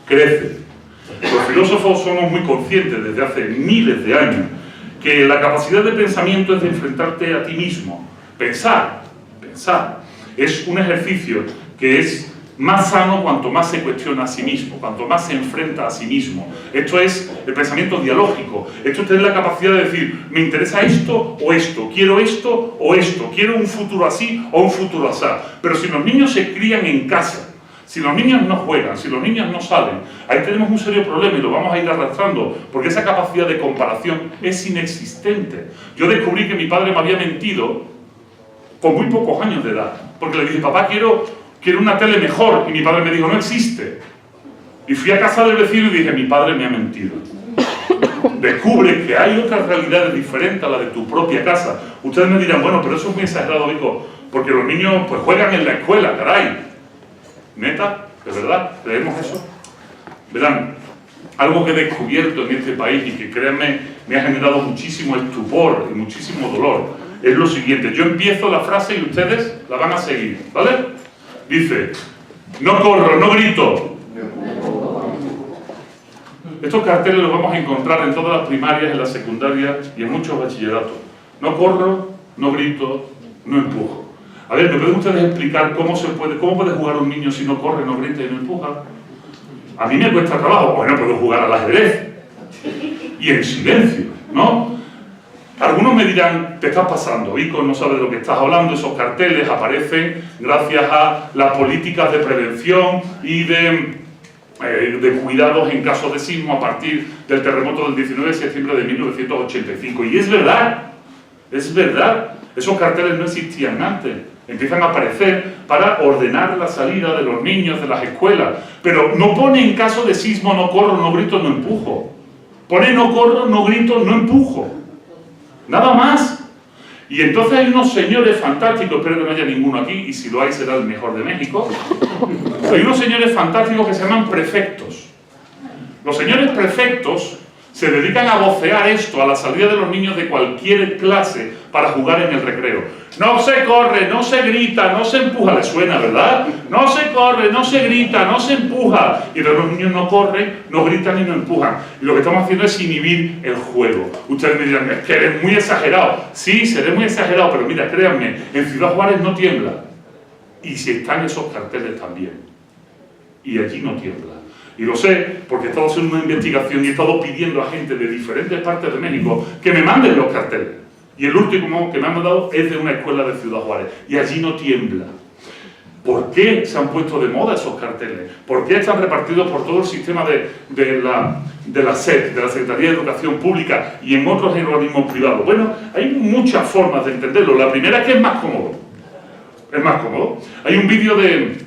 Crece. Los filósofos somos muy conscientes desde hace miles de años que la capacidad de pensamiento es de enfrentarte a ti mismo. Pensar es un ejercicio que es más sano cuanto más se cuestiona a sí mismo, cuanto más se enfrenta a sí mismo. Esto es el pensamiento dialógico. Esto es tener la capacidad de decir, me interesa esto o esto, quiero esto o esto, quiero un futuro así o un futuro así. Pero si los niños se crían en casa, si los niños no juegan, si los niños no salen, ahí tenemos un serio problema y lo vamos a ir arrastrando, porque esa capacidad de comparación es inexistente. Yo descubrí que mi padre me había mentido con muy pocos años de edad, porque le dije, papá, quiero una tele mejor, y mi padre me dijo, no existe. Y fui a casa del vecino y dije, mi padre me ha mentido. Descubre que hay otras realidades diferentes a la de tu propia casa. Ustedes me dirán, bueno, pero eso es muy exagerado, Vico, porque los niños pues juegan en la escuela, caray. ¿Neta? ¿De verdad? ¿Creemos eso? Verán, algo que he descubierto en este país y que, créanme, me ha generado muchísimo estupor y muchísimo dolor, es lo siguiente. Yo empiezo la frase y ustedes la van a seguir, ¿vale? Dice, no corro, no grito. Estos carteles los vamos a encontrar en todas las primarias, en las secundarias y en muchos bachilleratos. No corro, no grito, no empujo. A ver, ¿me pueden ustedes explicar cómo puede jugar un niño si no corre, no grita y no empuja? A mí me cuesta trabajo. Bueno, puedo jugar al ajedrez. Y en silencio, ¿no? Algunos me dirán, te estás pasando, Vico, no sabes de lo que estás hablando. Esos carteles aparecen gracias a las políticas de prevención y de cuidados en caso de sismo a partir del terremoto del 19 de septiembre de 1985. Y es verdad, esos carteles no existían antes. Empiezan a aparecer para ordenar la salida de los niños de las escuelas. Pero no pone en caso de sismo, no corro, no grito, no empujo. Pone no corro, no grito, no empujo. Nada más. Y entonces hay unos señores fantásticos, espero que no haya ninguno aquí, y si lo hay será el mejor de México. Hay unos señores fantásticos que se llaman prefectos. Los señores prefectos se dedican a vocear esto a la salida de los niños de cualquier clase para jugar en el recreo. No se corre, no se grita, no se empuja. ¿Les suena, verdad? No se corre, no se grita, no se empuja. Y entonces los niños no corren, no gritan y no empujan. Y lo que estamos haciendo es inhibir el juego. Ustedes me dirán, es que eres muy exagerado. Sí, seré muy exagerado, pero mira, créanme, en Ciudad Juárez no tiembla. Y si están esos carteles también. Y allí no tiembla. Y lo sé porque he estado haciendo una investigación y he estado pidiendo a gente de diferentes partes de México que me manden los carteles. Y el último que me han mandado es de una escuela de Ciudad Juárez. Y allí no tiembla. ¿Por qué se han puesto de moda esos carteles? ¿Por qué están repartidos por todo el sistema de la SED, de la Secretaría de Educación Pública y en otros organismos privados? Bueno, hay muchas formas de entenderlo. La primera es que es más cómodo. Es más cómodo. Hay un vídeo de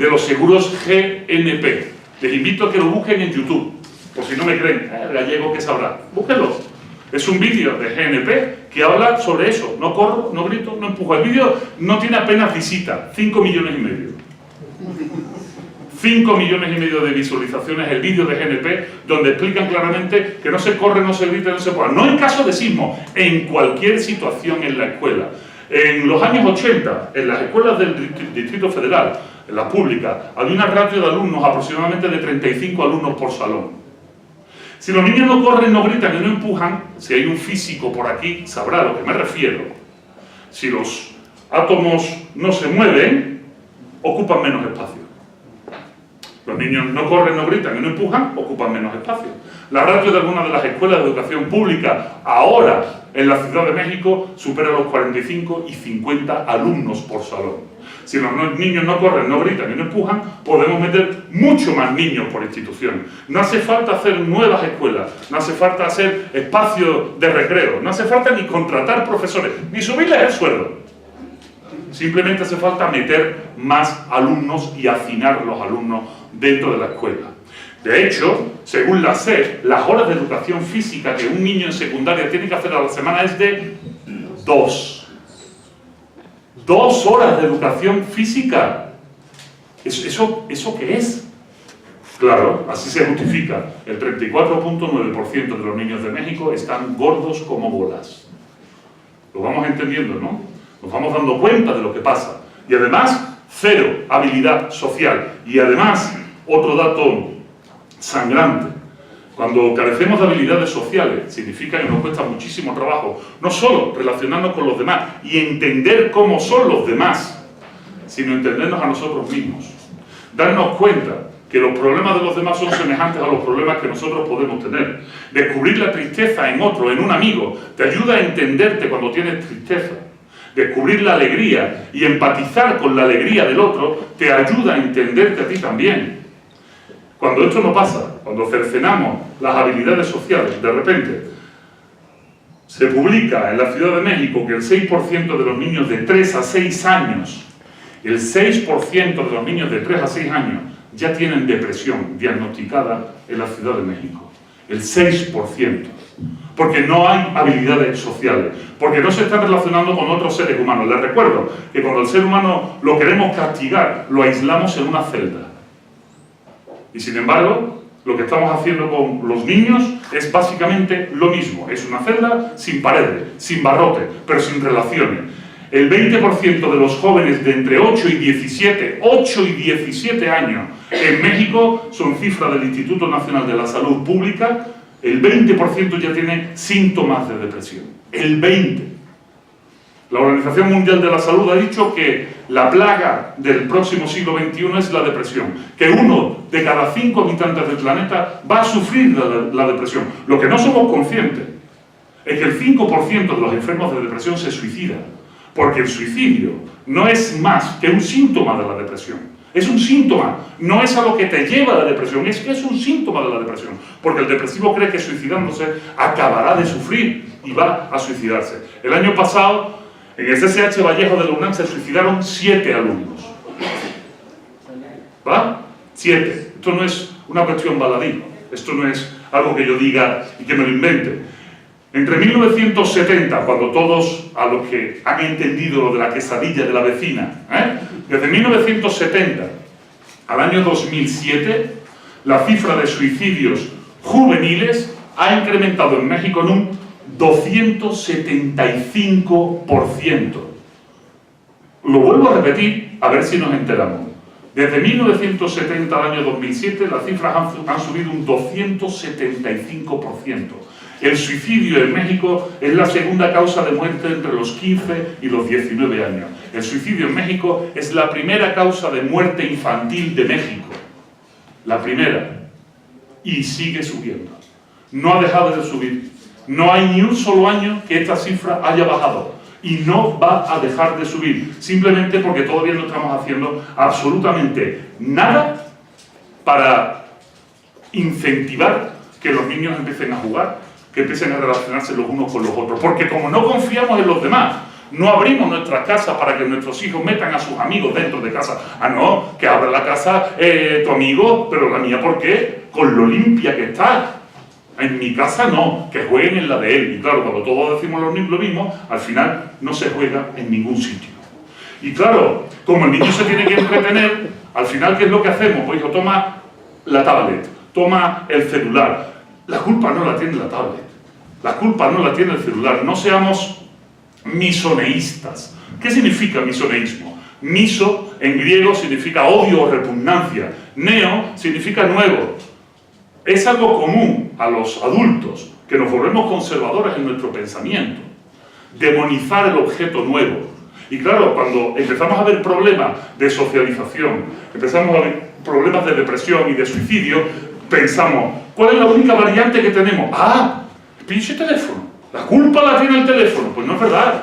los seguros GNP. Les invito a que lo busquen en YouTube, por si no me creen, el gallego que sabrá. Búsquenlo. Es un vídeo de GNP que habla sobre eso. No corro, no grito, no empujo. El vídeo no tiene apenas visitas, 5,5 millones. 5,5 millones de visualizaciones el vídeo de GNP, donde explican claramente que no se corre, no se grita, no se empuja. No en caso de sismo, en cualquier situación en la escuela. En los años 80, en las escuelas del Distrito Federal, en la pública, había una ratio de alumnos aproximadamente de 35 alumnos por salón. Si los niños no corren, no gritan y no empujan, si hay un físico por aquí, sabrá a lo que me refiero. Si los átomos no se mueven, ocupan menos espacio. Los niños no corren, no gritan y no empujan, ocupan menos espacio. La ratio de algunas de las escuelas de educación pública ahora en la Ciudad de México supera los 45 y 50 alumnos por salón. Si los niños no corren, no gritan y no empujan, podemos meter mucho más niños por institución. No hace falta hacer nuevas escuelas, no hace falta hacer espacios de recreo, no hace falta ni contratar profesores, ni subirles el sueldo. simplemente hace falta meter más alumnos y afinar los alumnos dentro de la escuela. De hecho, según la SEP, las horas de educación física que un niño en secundaria tiene que hacer a la semana es de 2. 2 horas de educación física. ¿Eso qué es? Claro, así se justifica. El 34.9% de los niños de México están gordos como bolas. Lo vamos entendiendo, ¿no? Nos vamos dando cuenta de lo que pasa. Y además, 0 habilidad social. Y además, otro dato sangrante. Cuando carecemos de habilidades sociales, significa que nos cuesta muchísimo trabajo, no solo relacionarnos con los demás y entender cómo son los demás, sino entendernos a nosotros mismos. Darnos cuenta que los problemas de los demás son semejantes a los problemas que nosotros podemos tener. Descubrir la tristeza en otro, en un amigo, te ayuda a entenderte cuando tienes tristeza. Descubrir la alegría y empatizar con la alegría del otro te ayuda a entenderte a ti también. Cuando esto no pasa, cuando cercenamos las habilidades sociales, de repente se publica en la Ciudad de México que el 6% de los niños de 3 a 6 años, el 6% de los niños de 3 a 6 años ya tienen depresión diagnosticada en la Ciudad de México. El 6%. Porque no hay habilidades sociales, porque no se están relacionando con otros seres humanos. Les recuerdo que cuando el ser humano lo queremos castigar, lo aislamos en una celda. Y sin embargo, lo que estamos haciendo con los niños es básicamente lo mismo. Es una celda sin paredes, sin barrotes, pero sin relaciones. El 20% de los jóvenes de entre 8 y 17 años en México, son cifras del Instituto Nacional de la Salud Pública, el 20% ya tiene síntomas de depresión. El 20%. La Organización Mundial de la Salud ha dicho que la plaga del próximo siglo XXI es la depresión, que 1 de cada 5 habitantes del planeta va a sufrir la depresión. Lo que no somos conscientes es que el 5% de los enfermos de depresión se suicidan, porque el suicidio no es más que un síntoma de la depresión. Es un síntoma, no es a lo que te lleva a la depresión, es que es un síntoma de la depresión, porque el depresivo cree que suicidándose acabará de sufrir y va a suicidarse. El año pasado, en el CCH Vallejo de la UNAM se suicidaron 7 alumnos. ¿Va? 7. Esto no es una cuestión baladí. Esto no es algo que yo diga y que me lo invente. Entre 1970, cuando todos, a los que han entendido lo de la quesadilla de la vecina, desde 1970 al año 2007, la cifra de suicidios juveniles ha incrementado en México en un 275%. Lo vuelvo a repetir, a ver si nos enteramos. Desde 1970 al año 2007, las cifras han subido un 275%. El suicidio en México es la segunda causa de muerte entre los 15 y los 19 años. El suicidio en México es la primera causa de muerte infantil de México. La primera. Y sigue subiendo. No ha dejado de subir. No hay ni un solo año que esta cifra haya bajado. Y no va a dejar de subir. Simplemente porque todavía no estamos haciendo absolutamente nada para incentivar que los niños empiecen a jugar, que empiecen a relacionarse los unos con los otros. Porque como no confiamos en los demás, no abrimos nuestras casas para que nuestros hijos metan a sus amigos dentro de casa. Ah, no, que abra la casa tu amigo, pero la mía, ¿por qué? Con lo limpia que está. En mi casa no, que jueguen en la de él. Y claro, cuando todos decimos lo mismo, al final no se juega en ningún sitio. Y claro, como el niño se tiene que entretener, al final, ¿qué es lo que hacemos? Pues hijo, toma la tablet, toma el celular. La culpa no la tiene la tablet, la culpa no la tiene el celular. No seamos misoneístas. ¿Qué significa misoneísmo? Miso en griego significa odio o repugnancia. Neo significa nuevo. Es algo común a los adultos que nos volvemos conservadores en nuestro pensamiento. Demonizar el objeto nuevo. Y claro, cuando empezamos a ver problemas de socialización, empezamos a ver problemas de depresión y de suicidio, pensamos, ¿cuál es la única variante que tenemos? Ah, el pinche teléfono. La culpa la tiene el teléfono. Pues no es verdad.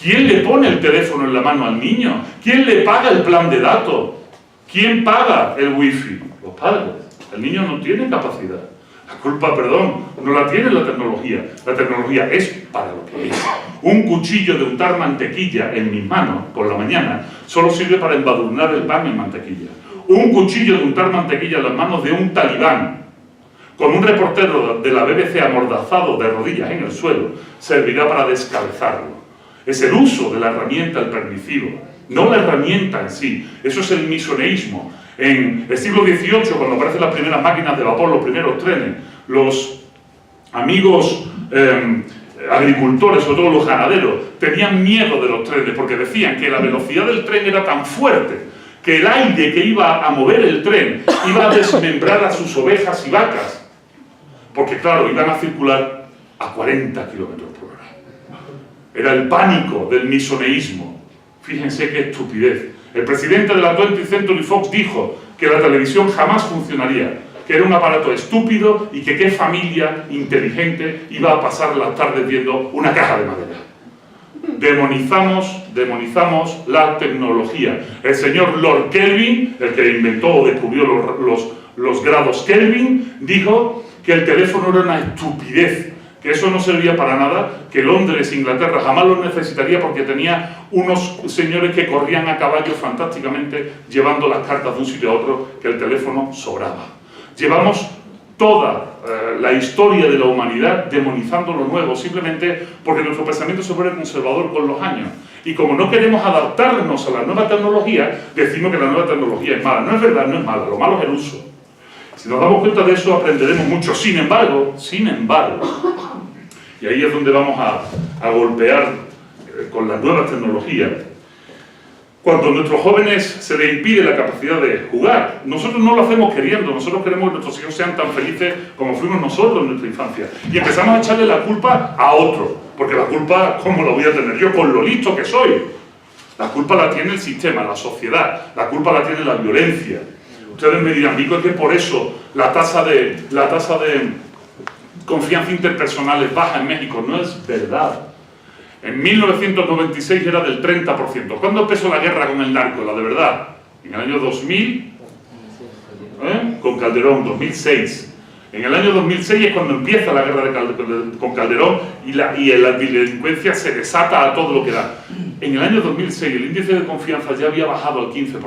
¿Quién le pone el teléfono en la mano al niño? ¿Quién le paga el plan de datos? ¿Quién paga el wifi? Los padres. El niño no tiene capacidad. La culpa, perdón, no la tiene la tecnología. La tecnología es para lo que es. Un cuchillo de untar mantequilla en mis manos por la mañana solo sirve para embadurnar el pan en mantequilla. Un cuchillo de untar mantequilla en las manos de un talibán con un reportero de la BBC amordazado de rodillas en el suelo servirá para descabezarlo. Es el uso de la herramienta el permisivo, no la herramienta en sí. Eso es el misoneísmo. En el siglo XVIII, cuando aparecen las primeras máquinas de vapor, los primeros trenes, los amigos agricultores, sobre todo los ganaderos, tenían miedo de los trenes porque decían que la velocidad del tren era tan fuerte que el aire que iba a mover el tren iba a desmembrar a sus ovejas y vacas, porque claro, iban a circular a 40 kilómetros por hora. Era el pánico del misoneísmo. Fíjense qué estupidez. El presidente de la 20th Century Fox dijo que la televisión jamás funcionaría, que era un aparato estúpido y que qué familia inteligente iba a pasar las tardes viendo una caja de madera. Demonizamos la tecnología. El señor Lord Kelvin, el que inventó o descubrió los grados Kelvin, dijo que el teléfono era una estupidez, que eso no servía para nada, que Londres, Inglaterra, jamás lo necesitaría porque tenía unos señores que corrían a caballo fantásticamente llevando las cartas de un sitio a otro, que el teléfono sobraba. Llevamos toda la historia de la humanidad demonizando lo nuevo, simplemente porque nuestro pensamiento se vuelve conservador con los años. Y como no queremos adaptarnos a la nueva tecnología, decimos que la nueva tecnología es mala. No es verdad, no es mala, lo malo es el uso. Si nos damos cuenta de eso, aprenderemos mucho. Sin embargo, y ahí es donde vamos a golpear con las nuevas tecnologías, cuando a nuestros jóvenes se les impide la capacidad de jugar, nosotros no lo hacemos queriendo, nosotros queremos que nuestros hijos sean tan felices como fuimos nosotros en nuestra infancia. Y empezamos a echarle la culpa a otro, porque la culpa, ¿cómo la voy a tener yo? Con lo listo que soy. La culpa la tiene el sistema, la sociedad, la culpa la tiene la violencia. Ustedes me dirán, Vico, es que por eso la tasa de confianza interpersonal es baja en México. No es verdad. En 1996 era del 30%. ¿Cuándo empezó la guerra con el narco? La de verdad. En el año 2000, con Calderón, 2006. En el año 2006 es cuando empieza la guerra con Calderón y la delincuencia se desata a todo lo que da. En el año 2006 el índice de confianza ya había bajado al 15%.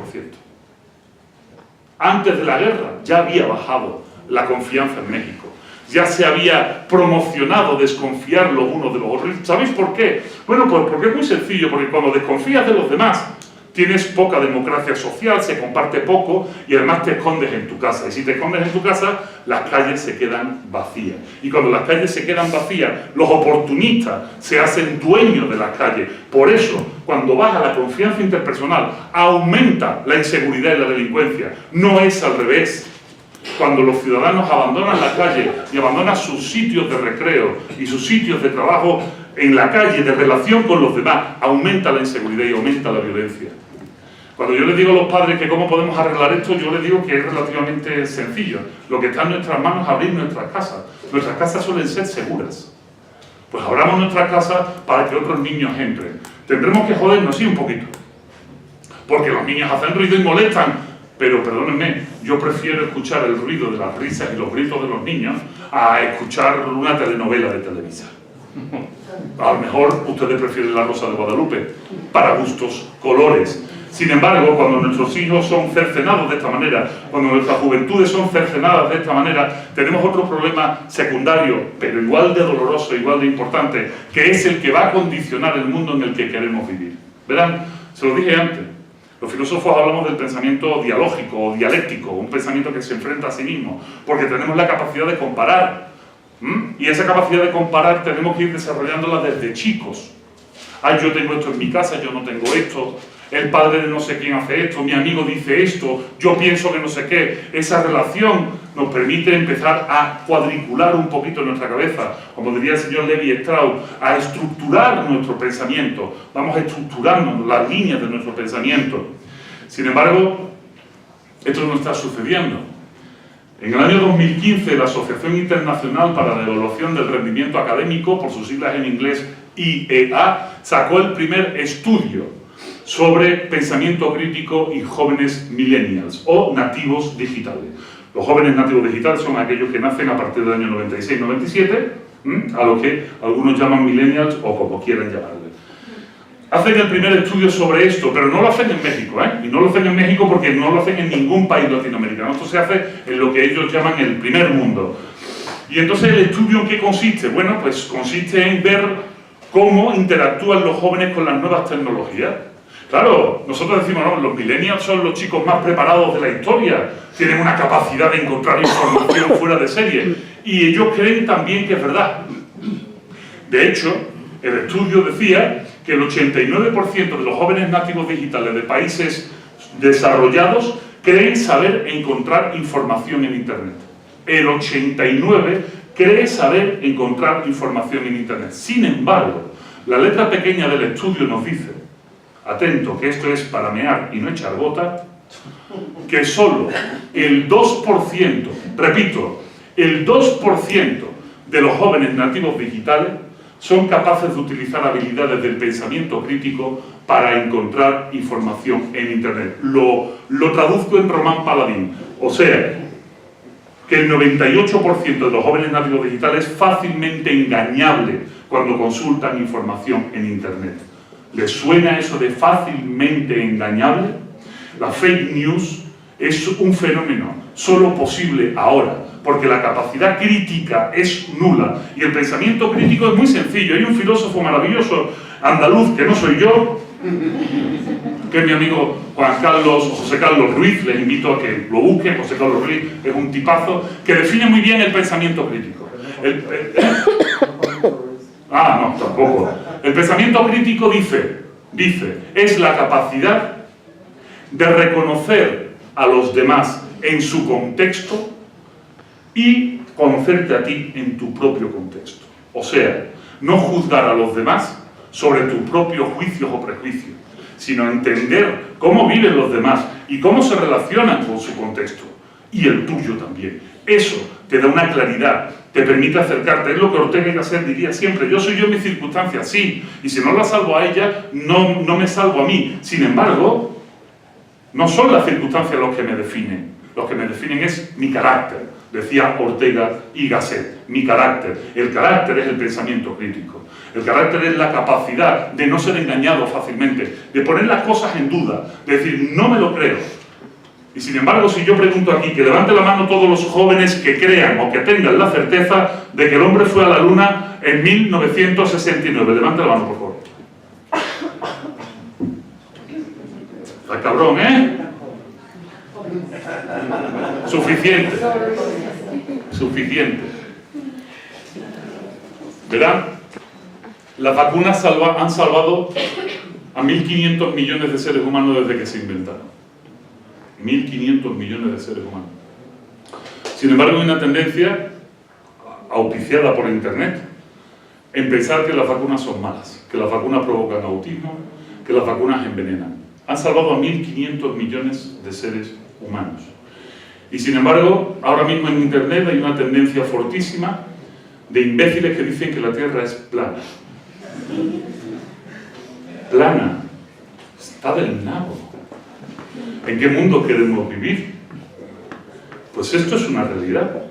Antes de la guerra ya había bajado la confianza en México. Ya se había promocionado desconfiar los unos de los otros. ¿Sabéis por qué? Bueno, pues porque es muy sencillo, porque cuando desconfías de los demás, tienes poca democracia social, se comparte poco y además te escondes en tu casa. Y si te escondes en tu casa, las calles se quedan vacías. Y cuando las calles se quedan vacías, los oportunistas se hacen dueños de las calles. Por eso, cuando baja la confianza interpersonal, aumenta la inseguridad y la delincuencia. No es al revés. Cuando los ciudadanos abandonan la calle y abandonan sus sitios de recreo y sus sitios de trabajo en la calle, de relación con los demás, aumenta la inseguridad y aumenta la violencia. Cuando yo les digo a los padres que cómo podemos arreglar esto, yo les digo que es relativamente sencillo. Lo que está en nuestras manos es abrir nuestras casas. Nuestras casas suelen ser seguras. Pues abramos nuestras casas para que otros niños entren. Tendremos que jodernos, sí, un poquito. Porque los niños hacen ruido y molestan. Pero perdónenme, yo prefiero escuchar el ruido de las risas y los gritos de los niños a escuchar una telenovela de Televisa. A lo mejor ustedes prefieren La Rosa de Guadalupe, para gustos, colores. Sin embargo, cuando nuestros hijos son cercenados de esta manera, cuando nuestras juventudes son cercenadas de esta manera, tenemos otro problema secundario, pero igual de doloroso, igual de importante, que es el que va a condicionar el mundo en el que queremos vivir. Verán, se lo dije antes. Los filósofos hablamos del pensamiento dialógico o dialéctico, un pensamiento que se enfrenta a sí mismo, porque tenemos la capacidad de comparar. Y esa capacidad de comparar tenemos que ir desarrollándola desde chicos. Ay, yo tengo esto en mi casa, yo no tengo esto. El padre de no sé quién hace esto, mi amigo dice esto, yo pienso que no sé qué. Esa relación nos permite empezar a cuadricular un poquito en nuestra cabeza, como diría el señor Levi Strauss, a estructurar nuestro pensamiento. Vamos a estructurarnos las líneas de nuestro pensamiento. Sin embargo, esto no está sucediendo. En el año 2015, la Asociación Internacional para la Evaluación del Rendimiento Académico, por sus siglas en inglés IEA, sacó el primer estudio sobre pensamiento crítico y jóvenes millennials o nativos digitales. Los jóvenes nativos digitales son aquellos que nacen a partir del año 96-97, a lo que algunos llaman millennials o como quieran llamarle. Hacen el primer estudio sobre esto, pero no lo hacen en México, y no lo hacen en México porque no lo hacen en ningún país latinoamericano. Esto se hace en lo que ellos llaman el primer mundo. Y entonces, ¿el estudio en qué consiste? Bueno, pues consiste en ver cómo interactúan los jóvenes con las nuevas tecnologías. Claro, nosotros decimos, no, los millennials son los chicos más preparados de la historia, tienen una capacidad de encontrar información fuera de serie, y ellos creen también que es verdad. De hecho, el estudio decía que el 89% de los jóvenes nativos digitales de países desarrollados creen saber encontrar información en Internet. El 89% cree saber encontrar información en Internet. Sin embargo, la letra pequeña del estudio nos dice, atento, que esto es para mear y no echar gota, que solo el 2%, repito, el 2% de los jóvenes nativos digitales son capaces de utilizar habilidades del pensamiento crítico para encontrar información en Internet. Lo traduzco en Román Paladín, o sea, que el 98% de los jóvenes nativos digitales es fácilmente engañable cuando consultan información en Internet. ¿Les suena eso de fácilmente engañable? La fake news es un fenómeno solo posible ahora, porque la capacidad crítica es nula y el pensamiento crítico es muy sencillo. Hay un filósofo maravilloso andaluz, que no soy yo, que es mi amigo José Carlos Ruiz, les invito a que lo busquen. José Carlos Ruiz es un tipazo que define muy bien el pensamiento crítico. No, tampoco. El pensamiento crítico dice, es la capacidad de reconocer a los demás en su contexto y conocerte a ti en tu propio contexto. O sea, no juzgar a los demás sobre tus propios juicios o prejuicios, sino entender cómo viven los demás y cómo se relacionan con su contexto, y el tuyo también. Eso te da una claridad, te permite acercarte. Es lo que Ortega y Gasset diría siempre: yo soy yo en mis circunstancias, sí, y si no la salvo a ella, no me salvo a mí. Sin embargo, no son las circunstancias los que me definen es mi carácter, decía Ortega y Gasset, mi carácter. El carácter es el pensamiento crítico. El carácter es la capacidad de no ser engañado fácilmente, de poner las cosas en duda, de decir, no me lo creo. Y sin embargo, si yo pregunto aquí, que levante la mano todos los jóvenes que crean o que tengan la certeza de que el hombre fue a la luna en 1969. Levante la mano, por favor. Está cabrón, ¿eh? Suficiente. Verán, las vacunas han salvado a 1.500 millones de seres humanos desde que se inventaron. 1.500 millones de seres humanos. Sin embargo, hay una tendencia auspiciada por Internet en pensar que las vacunas son malas, que las vacunas provocan autismo, que las vacunas envenenan. Han salvado a 1.500 millones de seres humanos. Y sin embargo, ahora mismo en Internet hay una tendencia fortísima de imbéciles que dicen que la Tierra es plana. Plana. Está del nabo. ¿En qué mundo queremos vivir? Pues esto es una realidad.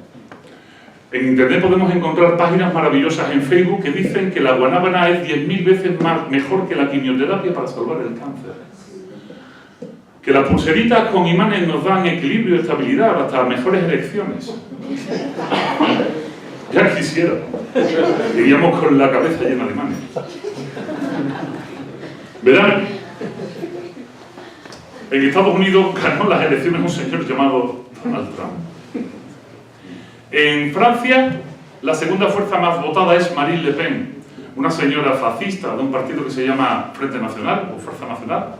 En Internet podemos encontrar páginas maravillosas en Facebook que dicen que la guanábana es 10.000 veces mejor que la quimioterapia para salvar el cáncer. Que las pulseritas con imanes nos dan equilibrio y estabilidad, hasta mejores elecciones. Ya quisiera. Iríamos con la cabeza llena de imanes. Verán, en Estados Unidos ganó las elecciones un señor llamado Donald Trump. En Francia, la segunda fuerza más votada es Marine Le Pen, una señora fascista de un partido que se llama Frente Nacional, o Fuerza Nacional.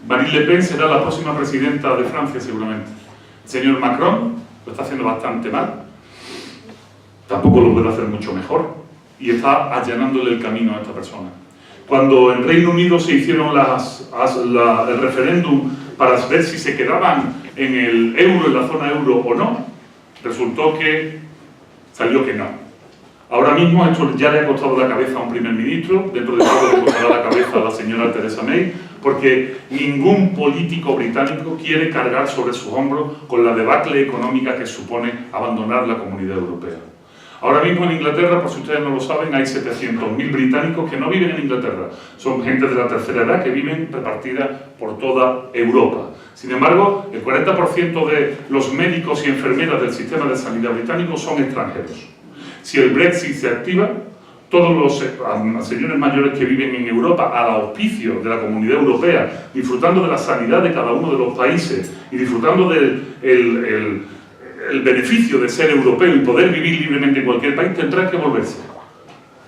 Marine Le Pen será la próxima presidenta de Francia, seguramente. El señor Macron lo está haciendo bastante mal. Tampoco lo puede hacer mucho mejor. Y está allanándole el camino a esta persona. Cuando en Reino Unido se hicieron el referéndum para ver si se quedaban en el euro, en la zona euro o no, resultó que salió que no. Ahora mismo esto ya le ha costado la cabeza a un primer ministro, dentro de poco le costará la cabeza a la señora Theresa May, porque ningún político británico quiere cargar sobre sus hombros con la debacle económica que supone abandonar la Comunidad Europea. Ahora mismo en Inglaterra, por si ustedes no lo saben, hay 700.000 británicos que no viven en Inglaterra. Son gente de la tercera edad que viven repartida por toda Europa. Sin embargo, el 40% de los médicos y enfermeras del sistema de sanidad británico son extranjeros. Si el Brexit se activa, todos los señores mayores que viven en Europa al auspicio de la Comunidad Europea, disfrutando de la sanidad de cada uno de los países y disfrutando del el beneficio de ser europeo y poder vivir libremente en cualquier país, tendrán que volverse.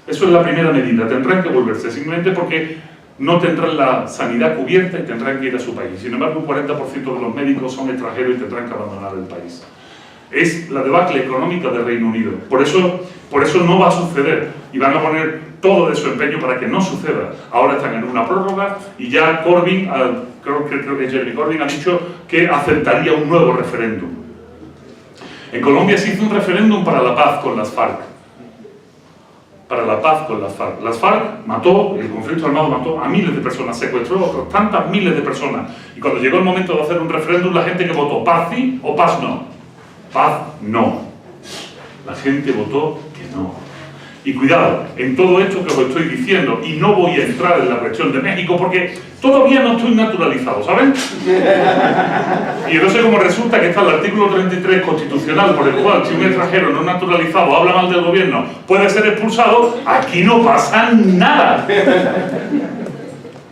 Eso es la primera medida, tendrán que volverse, simplemente porque no tendrán la sanidad cubierta y tendrán que ir a su país. Sin embargo, un 40% de los médicos son extranjeros y tendrán que abandonar el país. Es la debacle económica del Reino Unido. Por eso no va a suceder y van a poner todo de su empeño para que no suceda. Ahora están en una prórroga y ya Corbyn, creo que Jeremy Corbyn ha dicho que aceptaría un nuevo referéndum. En Colombia se hizo un referéndum para la paz con las FARC. Para la paz con las FARC. Las FARC mató, el conflicto armado mató a miles de personas, secuestró a otras tantas miles de personas. Y cuando llegó el momento de hacer un referéndum, la gente que votó paz sí o paz no. Paz no. La gente votó que no. Y cuidado, en todo esto que os estoy diciendo, y no voy a entrar en la cuestión de México porque todavía no estoy naturalizado, ¿saben? Y no sé cómo resulta que está el artículo 33 constitucional por el cual si un extranjero no naturalizado habla mal del gobierno puede ser expulsado. Aquí no pasa nada.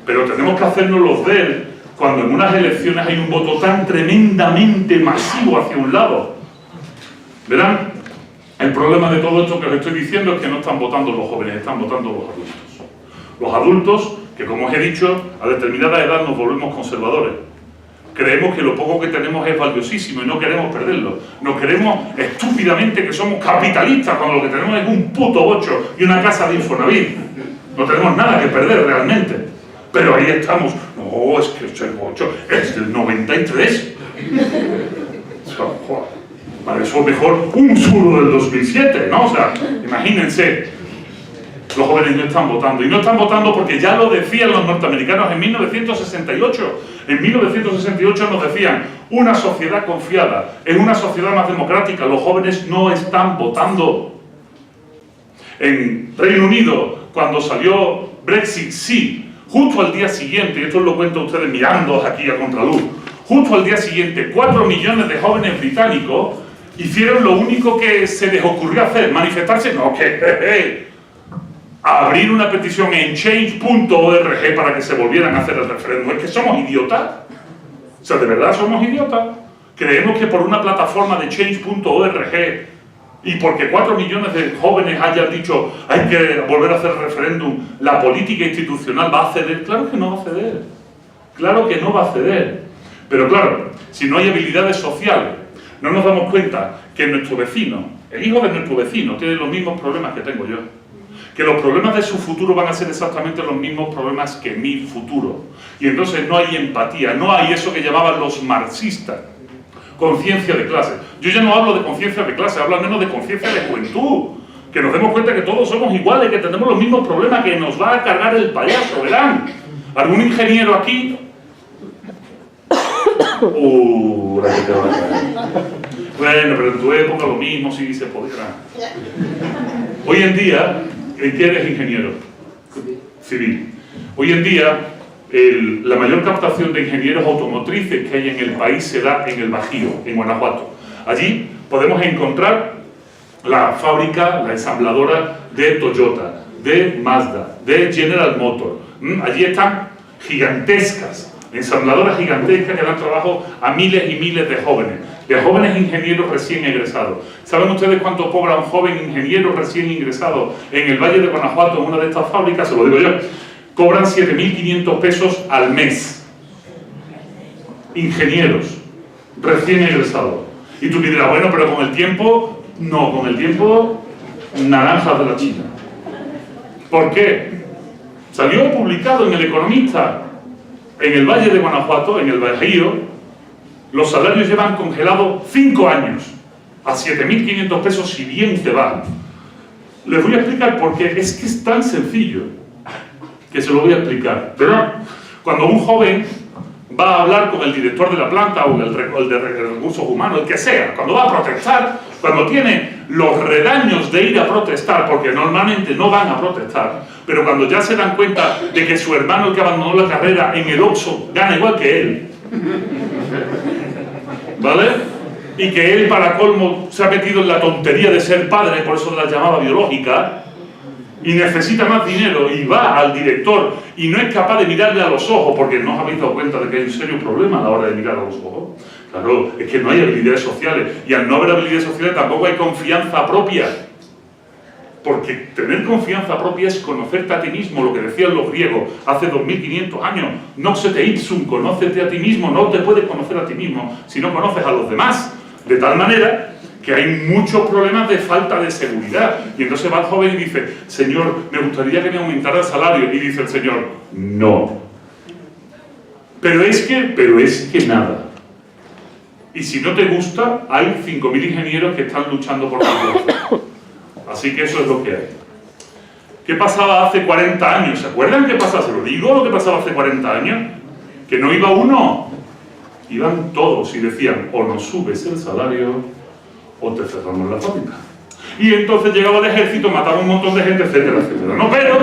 Pero tenemos que hacérnoslo ver cuando en unas elecciones hay un voto tan tremendamente masivo hacia un lado. ¿Verán? El problema de todo esto que os estoy diciendo es que no están votando los jóvenes, están votando los adultos. Los adultos, que como os he dicho, a determinada edad nos volvemos conservadores. Creemos que lo poco que tenemos es valiosísimo y no queremos perderlo. Nos creemos estúpidamente que somos capitalistas cuando lo que tenemos es un puto bocho y una casa de Infonavit. No tenemos nada que perder realmente. Pero ahí estamos. No, es que el bocho es del 93. Joder. Para eso mejor un suro del 2007, ¿no? O sea, imagínense, los jóvenes no están votando. Y no están votando porque ya lo decían los norteamericanos en 1968. En 1968 nos decían, una sociedad confiada, en una sociedad más democrática, los jóvenes no están votando. En Reino Unido, cuando salió Brexit, sí, justo al día siguiente, y esto lo cuento a ustedes mirando aquí a contraluz, justo al día siguiente, 4 millones de jóvenes británicos hicieron lo único que se les ocurrió hacer, manifestarse, no, abrir una petición en change.org para que se volvieran a hacer el referéndum. ¿Es que somos idiotas? O sea, ¿de verdad somos idiotas? Creemos que por una plataforma de change.org y porque 4 millones de jóvenes hayan dicho hay que volver a hacer el referéndum, la política institucional va a ceder. Claro que no va a ceder. Claro que no va a ceder. Pero claro, si no hay habilidades sociales, no nos damos cuenta que nuestro vecino, el hijo de nuestro vecino, tiene los mismos problemas que tengo yo. Que los problemas de su futuro van a ser exactamente los mismos problemas que mi futuro. Y entonces no hay empatía, no hay eso que llamaban los marxistas, conciencia de clase. Yo ya no hablo de conciencia de clase, hablo al menos de conciencia de juventud. Que nos demos cuenta que todos somos iguales, que tenemos los mismos problemas, que nos va a cargar el payaso, ¿verán? ¿Algún ingeniero aquí? La que te va a caer. Bueno, pero en tu época lo mismo, sí se podrá. Hoy en día, ¿en qué eres ingeniero? Civil. Hoy en día, la mayor captación de ingenieros automotrices que hay en el país se da en el Bajío, en Guanajuato. Allí podemos encontrar la fábrica, la ensambladora de Toyota, de Mazda, de General Motors. Allí están gigantescas, ensambladoras gigantescas que dan trabajo a miles y miles de jóvenes ingenieros recién egresados. ¿Saben ustedes cuánto cobra un joven ingeniero recién ingresado en el Valle de Guanajuato en una de estas fábricas? Se lo digo yo. Cobran 7.500 pesos al mes. Ingenieros recién egresados. Y tú me dirás, bueno, pero con el tiempo, no, con el tiempo, naranjas de la China. ¿Por qué? Salió publicado en El Economista, en el Valle de Guanajuato, en el Bajío, los salarios llevan congelados 5 años, a 7.500 pesos si bien te va. Les voy a explicar por qué. Es que es tan sencillo que se lo voy a explicar. ¿Verdad? Cuando un joven va a hablar con el director de la planta o el de recursos humanos, el que sea, cuando va a protestar, cuando tiene los redaños de ir a protestar, porque normalmente no van a protestar, pero cuando ya se dan cuenta de que su hermano, el que abandonó la carrera en el Oxxo, gana igual que él, ¿vale? Y que él, para colmo, se ha metido en la tontería de ser padre, por eso la llamaba biológica, y necesita más dinero y va al director y no es capaz de mirarle a los ojos porque no os habéis dado cuenta de que hay un serio problema a la hora de mirar a los ojos. Claro, es que no hay habilidades sociales y al no haber habilidades sociales tampoco hay confianza propia, porque tener confianza propia es conocerte a ti mismo, lo que decían los griegos hace 2500 años, noxete ipsum, conócete a ti mismo. No te puedes conocer a ti mismo si no conoces a los demás, de tal manera que hay muchos problemas de falta de seguridad. Y entonces va el joven y dice: Señor, me gustaría que me aumentara el salario. Y dice el Señor: no. Pero es que nada. Y si no te gusta, hay 5.000 ingenieros que están luchando por tu plaza. Así que eso es lo que hay. ¿Qué pasaba hace 40 años? ¿Se acuerdan qué pasaba? Se lo digo, lo que pasaba hace 40 años. Que no iba uno, iban todos y decían: o nos subes el salario o te cerramos la fábrica. Y entonces llegaba el ejército, mataba un montón de gente, etcétera, etcétera. No, pero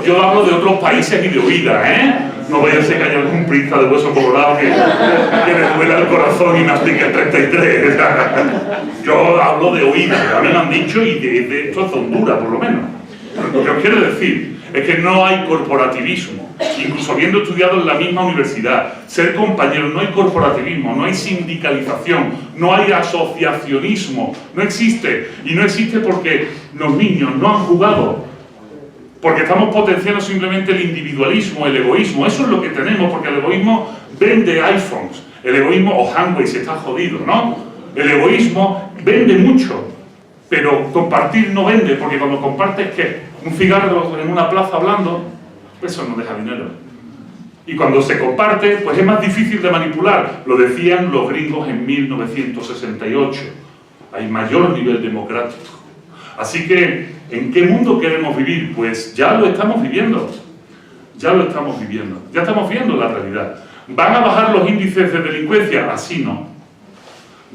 yo hablo de otros países y de oída, ¿eh? No vaya a ser que haya algún prista de hueso colorado que me duela el corazón y me aplique el 33. Yo hablo de oída, a mí me han dicho, y de esto es Honduras, por lo menos. Lo que os quiero decir es que no hay corporativismo, incluso habiendo estudiado en la misma universidad, ser compañero, no hay corporativismo, no hay sindicalización, no hay asociacionismo, no existe. Y no existe porque los niños no han jugado, porque estamos potenciando simplemente el individualismo, el egoísmo. Eso es lo que tenemos, porque el egoísmo vende iPhones, el egoísmo, o Handway, se está jodido, ¿no? El egoísmo vende mucho, pero compartir no vende, porque cuando compartes, ¿qué? Un cigarro en una plaza hablando, eso no deja dinero. Y cuando se comparte, pues es más difícil de manipular. Lo decían los gringos en 1968. Hay mayor nivel democrático. Así que, ¿en qué mundo queremos vivir? Pues ya lo estamos viviendo. Ya lo estamos viviendo. Ya estamos viendo la realidad. ¿Van a bajar los índices de delincuencia? Así no.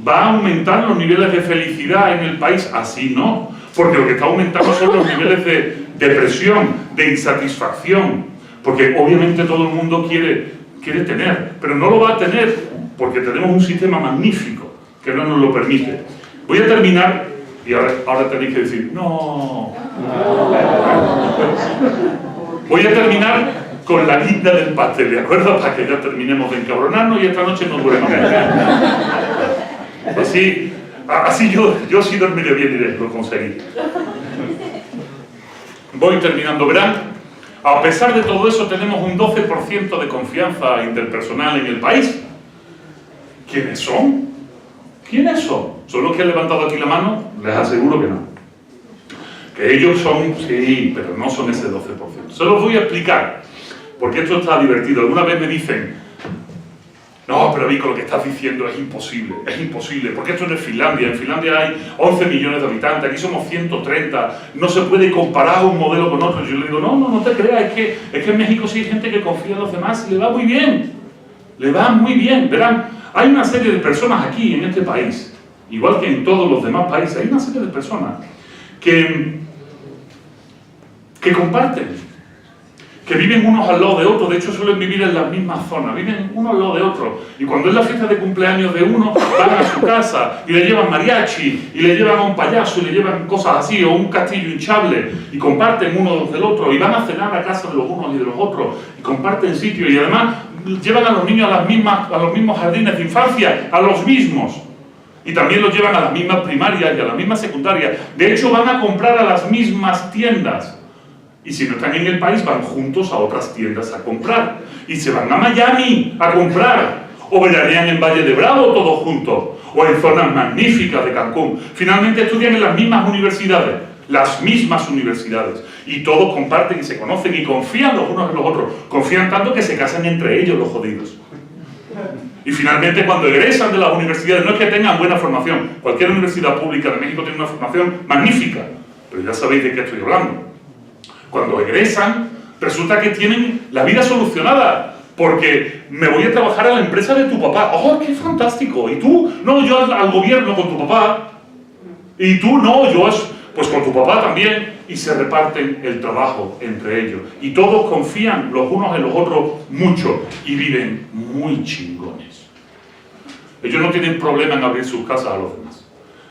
¿Va a aumentar los niveles de felicidad en el país? Así no. Porque lo que está aumentando son los niveles de depresión, de insatisfacción. Porque obviamente todo el mundo quiere tener, pero no lo va a tener porque tenemos un sistema magnífico que no nos lo permite. Voy a terminar, y ahora tenéis que decir, no. Voy a terminar con la guinda del pastel, ¿de acuerdo? Para que ya terminemos de encabronarnos y esta noche no duermamos. Así yo sí dormiré bien y lo conseguí. Voy terminando, verán. A pesar de todo eso, tenemos un 12% de confianza interpersonal en el país. ¿Quiénes son? ¿Quiénes son? ¿Son los que han levantado aquí la mano? Les aseguro que no. Que ellos son, sí, pero no son ese 12%. Se los voy a explicar, porque esto está divertido. Alguna vez me dicen: no, pero Vico, lo que estás diciendo es imposible, porque esto no es Finlandia. En Finlandia hay 11 millones de habitantes, aquí somos 130, no se puede comparar un modelo con otro. Yo le digo: no te creas, es que en México sí hay gente que confía en los demás y le va muy bien, verán, hay una serie de personas aquí en este país, igual que en todos los demás países, hay una serie de personas que comparten, que viven unos al lado de otros. De hecho suelen vivir en las mismas zonas, viven uno al lado de otro, y cuando es la fiesta de cumpleaños de uno, van a su casa y le llevan mariachi, y le llevan a un payaso, y le llevan cosas así, o un castillo hinchable, y comparten uno del otro, y van a cenar a casa de los unos y de los otros, y comparten sitio, y además llevan a los niños a los mismos jardines de infancia, a los mismos, y también los llevan a las mismas primarias y a las mismas secundarias. De hecho van a comprar a las mismas tiendas. Y si no están en el país, van juntos a otras tiendas a comprar. Y se van a Miami a comprar. O veranean en Valle de Bravo todos juntos. O en zonas magníficas de Cancún. Finalmente estudian en las mismas universidades. Las mismas universidades. Y todos comparten y se conocen y confían los unos en los otros. Confían tanto que se casan entre ellos los jodidos. Y finalmente cuando egresan de las universidades, no es que tengan buena formación. Cualquier universidad pública de México tiene una formación magnífica. Pero ya sabéis de qué estoy hablando. Cuando egresan, resulta que tienen la vida solucionada, porque me voy a trabajar a la empresa de tu papá. ¡Oh, qué fantástico! ¿Y tú? No, yo al gobierno con tu papá. ¿Y tú? No, yo pues con tu papá también. Y se reparten el trabajo entre ellos. Y todos confían los unos en los otros mucho y viven muy chingones. Ellos no tienen problema en abrir sus casas a los demás.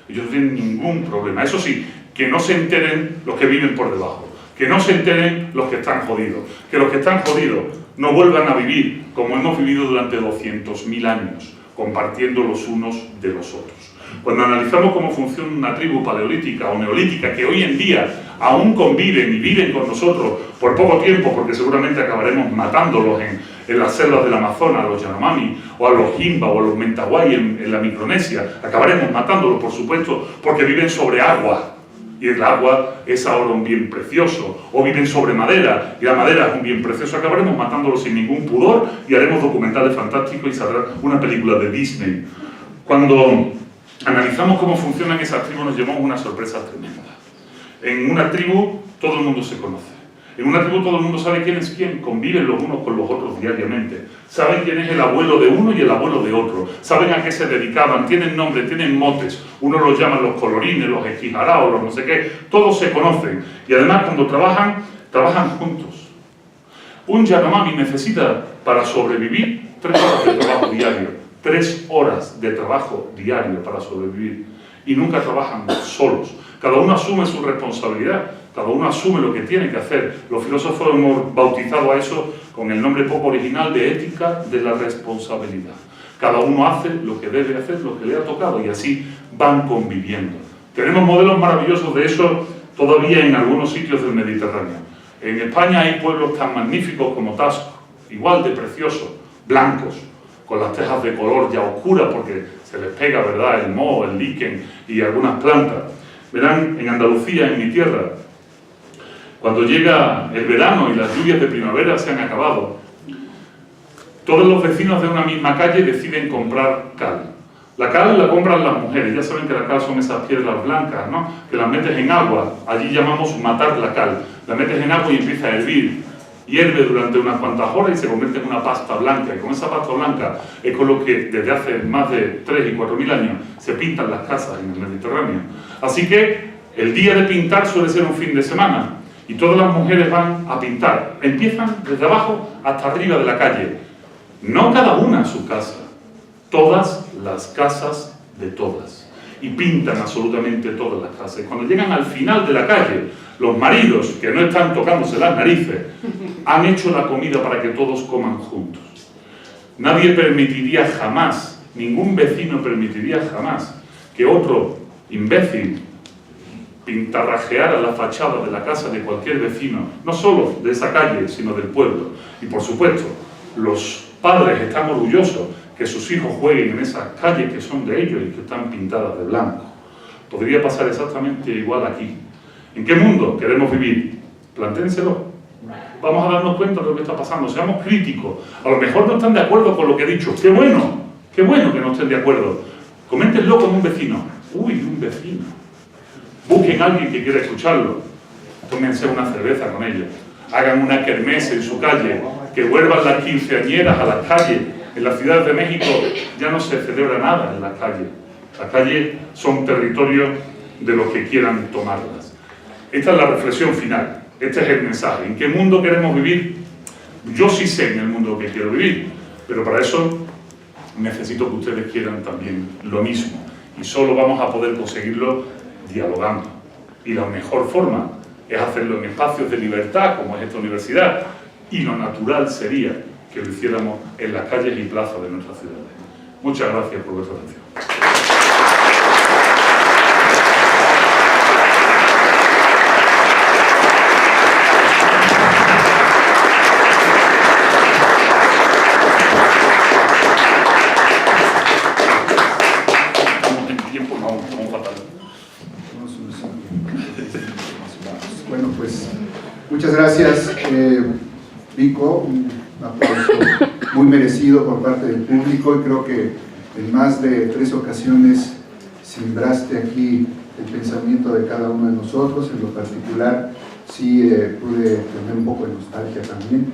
Ellos no tienen ningún problema. Eso sí, que no se enteren los que viven por debajo. Que no se enteren los que están jodidos. Que los que están jodidos no vuelvan a vivir como hemos vivido durante 200.000 años, compartiendo los unos de los otros. Cuando analizamos cómo funciona una tribu paleolítica o neolítica que hoy en día aún conviven y viven con nosotros por poco tiempo, porque seguramente acabaremos matándolos en las selvas del Amazonas, a los Yanomami, o a los Himba, o a los Mentawai en la Micronesia, acabaremos matándolos, por supuesto, porque viven sobre agua. Y el agua es ahora un bien precioso, o viven sobre madera, y la madera es un bien precioso, acabaremos matándolos sin ningún pudor, y haremos documentales fantásticos y saldrá una película de Disney. Cuando analizamos cómo funcionan esas tribus, nos llevamos una sorpresa tremenda. En una tribu todo el mundo se conoce. En una tribu todo el mundo sabe quién es quién, conviven los unos con los otros diariamente. Saben quién es el abuelo de uno y el abuelo de otro. Saben a qué se dedicaban, tienen nombre, tienen motes. Unos los llaman los colorines, los esquijaraos, los no sé qué. Todos se conocen. Y además cuando trabajan juntos. Un Yanomami necesita para sobrevivir 3 horas de trabajo diario. 3 horas de trabajo diario para sobrevivir. Y nunca trabajan solos. Cada uno asume su responsabilidad. Cada uno asume lo que tiene que hacer. Los filósofos hemos bautizado a eso con el nombre poco original de ética de la responsabilidad. Cada uno hace lo que debe hacer, lo que le ha tocado, y así van conviviendo. Tenemos modelos maravillosos de eso todavía en algunos sitios del Mediterráneo. En España hay pueblos tan magníficos como Tasco, igual de preciosos, blancos, con las tejas de color ya oscura porque se les pega, ¿verdad?, el moho, el liquen y algunas plantas. Verán, en Andalucía, en mi tierra, cuando llega el verano y las lluvias de primavera se han acabado, todos los vecinos de una misma calle deciden comprar cal. La cal la compran las mujeres, ya saben que la cal son esas piedras blancas, ¿no?, que las metes en agua, allí llamamos matar la cal. La metes en agua y empieza a hervir. Hierve durante unas cuantas horas y se convierte en una pasta blanca. Y con esa pasta blanca es con lo que desde hace más de 3.000 y 4.000 años se pintan las casas en el Mediterráneo. Así que el día de pintar suele ser un fin de semana. Y todas las mujeres van a pintar. Empiezan desde abajo hasta arriba de la calle. No cada una a su casa. Todas las casas de todas. Y pintan absolutamente todas las casas. Y cuando llegan al final de la calle, los maridos, que no están tocándose las narices, han hecho la comida para que todos coman juntos. Nadie permitiría jamás, ningún vecino permitiría jamás, que otro imbécil pintarrajeara la fachada de la casa de cualquier vecino, no solo de esa calle, sino del pueblo. Y por supuesto, los padres están orgullosos que sus hijos jueguen en esas calles que son de ellos y que están pintadas de blanco. Podría pasar exactamente igual aquí. ¿En qué mundo queremos vivir? Plantéenselo. Vamos a darnos cuenta de lo que está pasando. Seamos críticos. A lo mejor no están de acuerdo con lo que he dicho. ¡Qué bueno! ¡Qué bueno que no estén de acuerdo! Coméntenlo con un vecino. ¡Uy, un vecino! Busquen a alguien que quiera escucharlo. Tómense una cerveza con ellos. Hagan una kermés en su calle. Que vuelvan las quinceañeras a las calles. En la Ciudad de México ya no se celebra nada en las calles. Las calles son territorios de los que quieran tomarlas. Esta es la reflexión final. Este es el mensaje. ¿En qué mundo queremos vivir? Yo sí sé en el mundo que quiero vivir, pero para eso necesito que ustedes quieran también lo mismo. Y solo vamos a poder conseguirlo dialogando. Y la mejor forma es hacerlo en espacios de libertad, como es esta universidad. Y lo natural sería que lo hiciéramos en las calles y plazas de nuestras ciudades. Muchas gracias por vuestra atención. Bueno, pues muchas gracias, Vico. Un aplauso muy merecido por parte del público, y creo que en más de 3 ocasiones simbraste aquí el pensamiento de cada uno de nosotros. En lo particular sí pude tener un poco de nostalgia también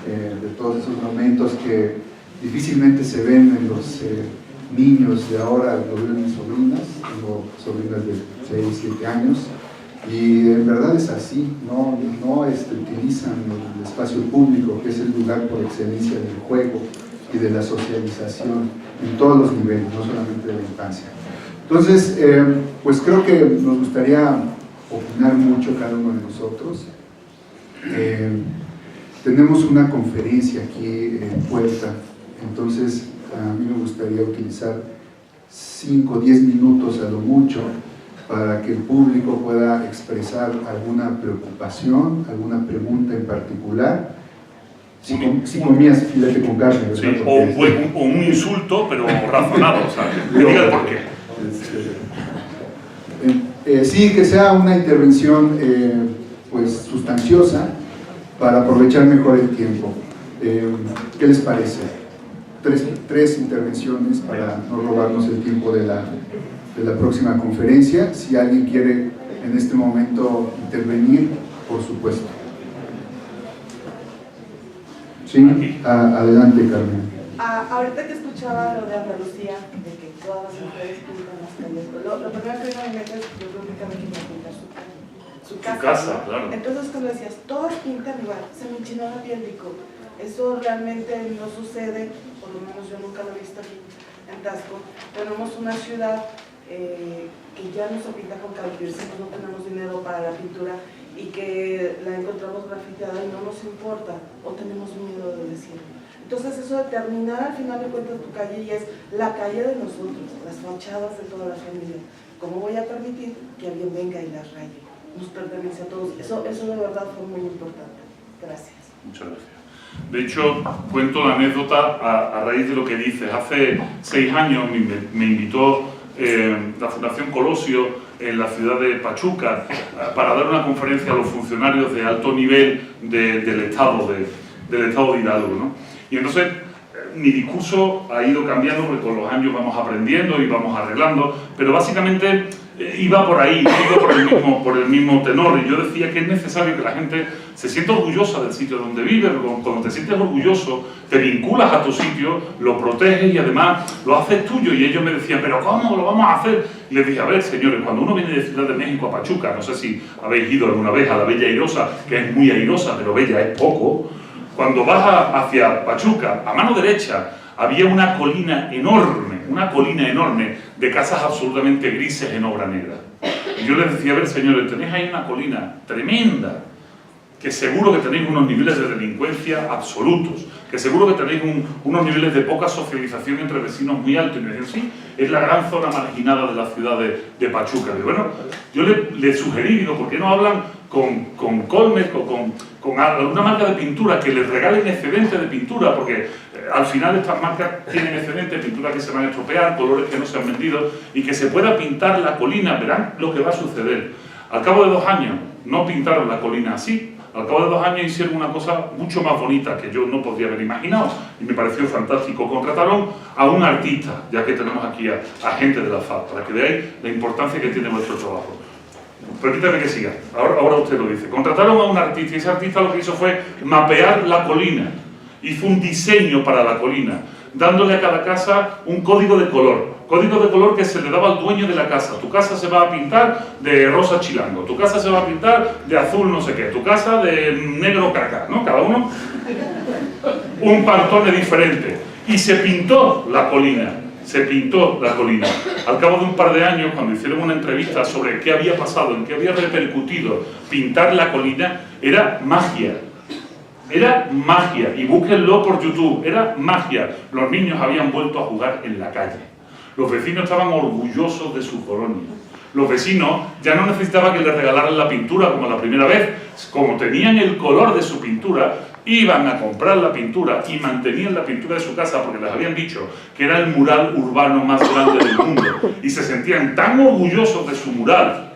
de todos esos momentos que difícilmente se ven en los niños de ahora. Lo veo en mis sobrinas, tengo sobrinas de 6, 7 años, y en verdad es así, no utilizan el espacio público, que es el lugar por excelencia del juego y de la socialización en todos los niveles, no solamente de la infancia. Entonces, pues creo que nos gustaría opinar mucho cada uno de nosotros. Tenemos una conferencia aquí en Puerta, entonces a mí me gustaría utilizar 5 o 10 minutos a lo mucho para que el público pueda expresar alguna preocupación, alguna pregunta en particular. Si comías filete con carne, ¿verdad? Sí, o un insulto, pero razonado, o sea, que diga el porqué. Sí, que sea una intervención pues sustanciosa para aprovechar mejor el tiempo. ¿Qué les parece? Tres intervenciones para no robarnos el tiempo de la próxima conferencia. Si alguien quiere en este momento intervenir, por supuesto. Sí, adelante, Carmen. Ahorita que escuchaba lo de Andalucía, de que todas las mujeres pintan las calles, lo primero que me mente es, yo creo que cada quien va a pintar su casa, claro. Entonces cuando decías, todos pintan igual, se me enchinó la piel, digo, eso realmente no sucede, por lo menos yo nunca lo he visto aquí en Taxco. Tenemos una ciudad que ya no se pinta con cal, no tenemos dinero para la pintura y que la encontramos grafiteada y no nos importa, o tenemos miedo de decirlo. Entonces eso de terminar al final de cuentas tu calle y es la calle de nosotros, las fachadas de toda la familia. ¿Cómo voy a permitir que alguien venga y las raye? Nos pertenece a todos. Eso de verdad fue muy importante. Gracias. Muchas gracias. De hecho, cuento la anécdota a raíz de lo que dices. Hace 6 años me invitó la Fundación Colosio en la ciudad de Pachuca para dar una conferencia a los funcionarios de alto nivel del Estado de Hidalgo, ¿no? Y entonces mi discurso ha ido cambiando porque con los años vamos aprendiendo y vamos arreglando, pero básicamente iba por ahí, iba por el mismo tenor, y yo decía que es necesario que la gente se sienta orgullosa del sitio donde vive. Cuando te sientes orgulloso, te vinculas a tu sitio, lo proteges y además lo haces tuyo. Y ellos me decían, ¿pero cómo lo vamos a hacer? Y les dije, a ver, señores, cuando uno viene de Ciudad de México a Pachuca, no sé si habéis ido alguna vez a la Bella Airosa, que es muy airosa, pero bella es poco. Cuando vas hacia Pachuca, a mano derecha, había una colina enorme de casas absolutamente grises en obra negra. Y yo les decía, a ver, señores, tenéis ahí una colina tremenda, que seguro que tenéis unos niveles de delincuencia absolutos, que seguro que tenéis unos niveles de poca socialización entre vecinos muy altos. Y me decían, sí, es la gran zona marginada de la ciudad de Pachuca. Y bueno, yo le sugerí, digo, ¿por qué no hablan con Colmex o con alguna marca de pintura que les regalen excedente de pintura? Porque al final estas marcas tienen excedente de pintura que se van a estropear, colores que no se han vendido, y que se pueda pintar la colina. Verán lo que va a suceder. Al cabo de 2 años no pintaron la colina así. Al cabo de 2 años hicieron una cosa mucho más bonita que yo no podría haber imaginado y me pareció fantástico. Contrataron a un artista, ya que tenemos aquí a gente de la FAD, para que veáis la importancia que tiene vuestro trabajo. Permítame que siga, ahora usted lo dice. Contrataron a un artista y ese artista lo que hizo fue mapear la colina. Hizo un diseño para la colina, dándole a cada casa un código de color. Código de color que se le daba al dueño de la casa. Tu casa se va a pintar de rosa chilango, tu casa se va a pintar de azul no sé qué, tu casa de negro caca, ¿no? Cada uno un pantone diferente. Y se pintó la colina. Al cabo de un par de años, cuando hicieron una entrevista sobre qué había pasado, en qué había repercutido pintar la colina, era magia. Era magia, y búsquenlo por YouTube, era magia. Los niños habían vuelto a jugar en la calle. Los vecinos estaban orgullosos de su colonia. Los vecinos ya no necesitaban que les regalaran la pintura como la primera vez. Como tenían el color de su pintura, iban a comprar la pintura y mantenían la pintura de su casa porque les habían dicho que era el mural urbano más grande del mundo. Y se sentían tan orgullosos de su mural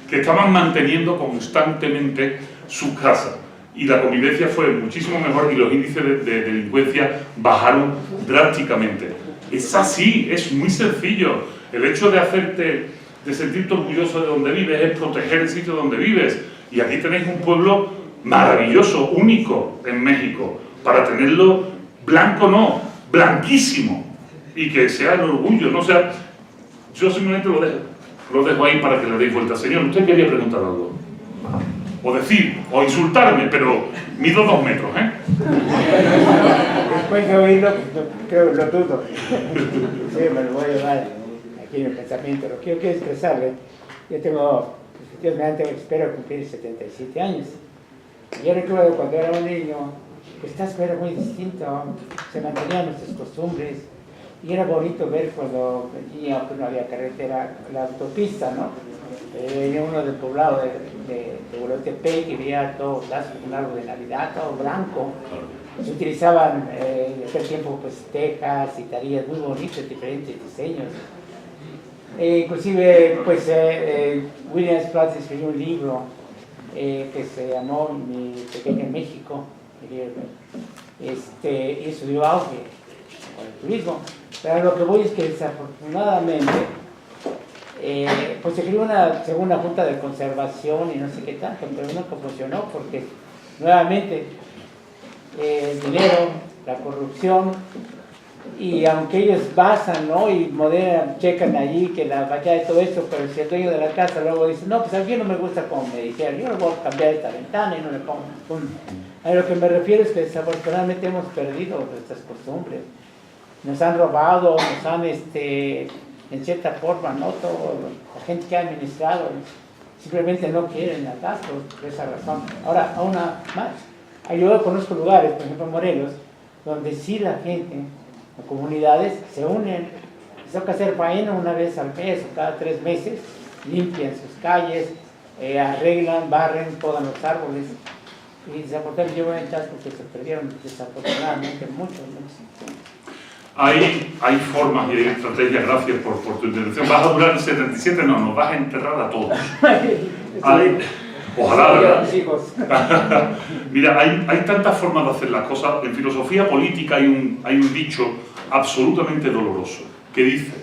que estaban manteniendo constantemente su casa. Y la convivencia fue muchísimo mejor y los índices de delincuencia bajaron drásticamente. Es así, es muy sencillo. El hecho de sentirte orgulloso de donde vives es proteger el sitio donde vives. Y aquí tenéis un pueblo maravilloso, único en México, para tenerlo blanco, no, blanquísimo, y que sea el orgullo, ¿no? O sea, yo simplemente lo dejo ahí para que le deis vuelta. Señor, usted quería preguntar algo, o decir, o insultarme, pero mido 2 metros, ¿eh? Después de oírlo, creo lo dudo. Sí, me lo voy a llevar aquí en el pensamiento. Lo que yo quiero expresarle, yo tengo, Dios mediante, espero cumplir 77 años. Yo recuerdo cuando era un niño, pues Tasco era muy distinto, se mantenían nuestras costumbres, y era bonito ver cuando venía, pues no había carretera, la autopista, ¿no? Venía uno del poblado de Huelotepec y veía todo Tasco, un árbol de Navidad, todo blanco. Se utilizaban en aquel tiempo pues tejas y tarillas muy bonitas, diferentes diseños. Inclusive pues William Spratz escribió un libro que se llamó Mi Pequeño México, y eso dio auge con el turismo. Pero lo que voy es que desafortunadamente pues se creó una segunda junta de conservación y no sé qué tanto, pero nunca funcionó porque nuevamente el dinero, la corrupción, y aunque ellos basan, ¿no? Y moderan, checan allí que la fachada y todo esto, pero si el dueño de la casa luego dice, no, pues a mí no me gusta como me dijeron, yo le voy a cambiar esta ventana y no le pongo. A lo que me refiero es que desafortunadamente hemos perdido nuestras costumbres. Nos han robado, nos han, en cierta forma, ¿no? Todo, la gente que ha administrado simplemente no quieren atascos por esa razón. Ahora, aún más. Yo conozco lugares, por ejemplo en Morelos, donde sí la gente, las comunidades se unen, les toca hacer faena una vez al mes o cada 3 meses, limpian sus calles, arreglan, barren, podan los árboles. Y desafortunadamente yo veo en Tasco que se perdieron desafortunadamente muchos. Hay formas y hay estrategias, gracias por tu intervención. ¿Vas a durar el 77? No, nos vas a enterrar a todos. Ojalá, ¿verdad? Mira, hay tantas formas de hacer las cosas. En filosofía política hay un dicho absolutamente doloroso que dice,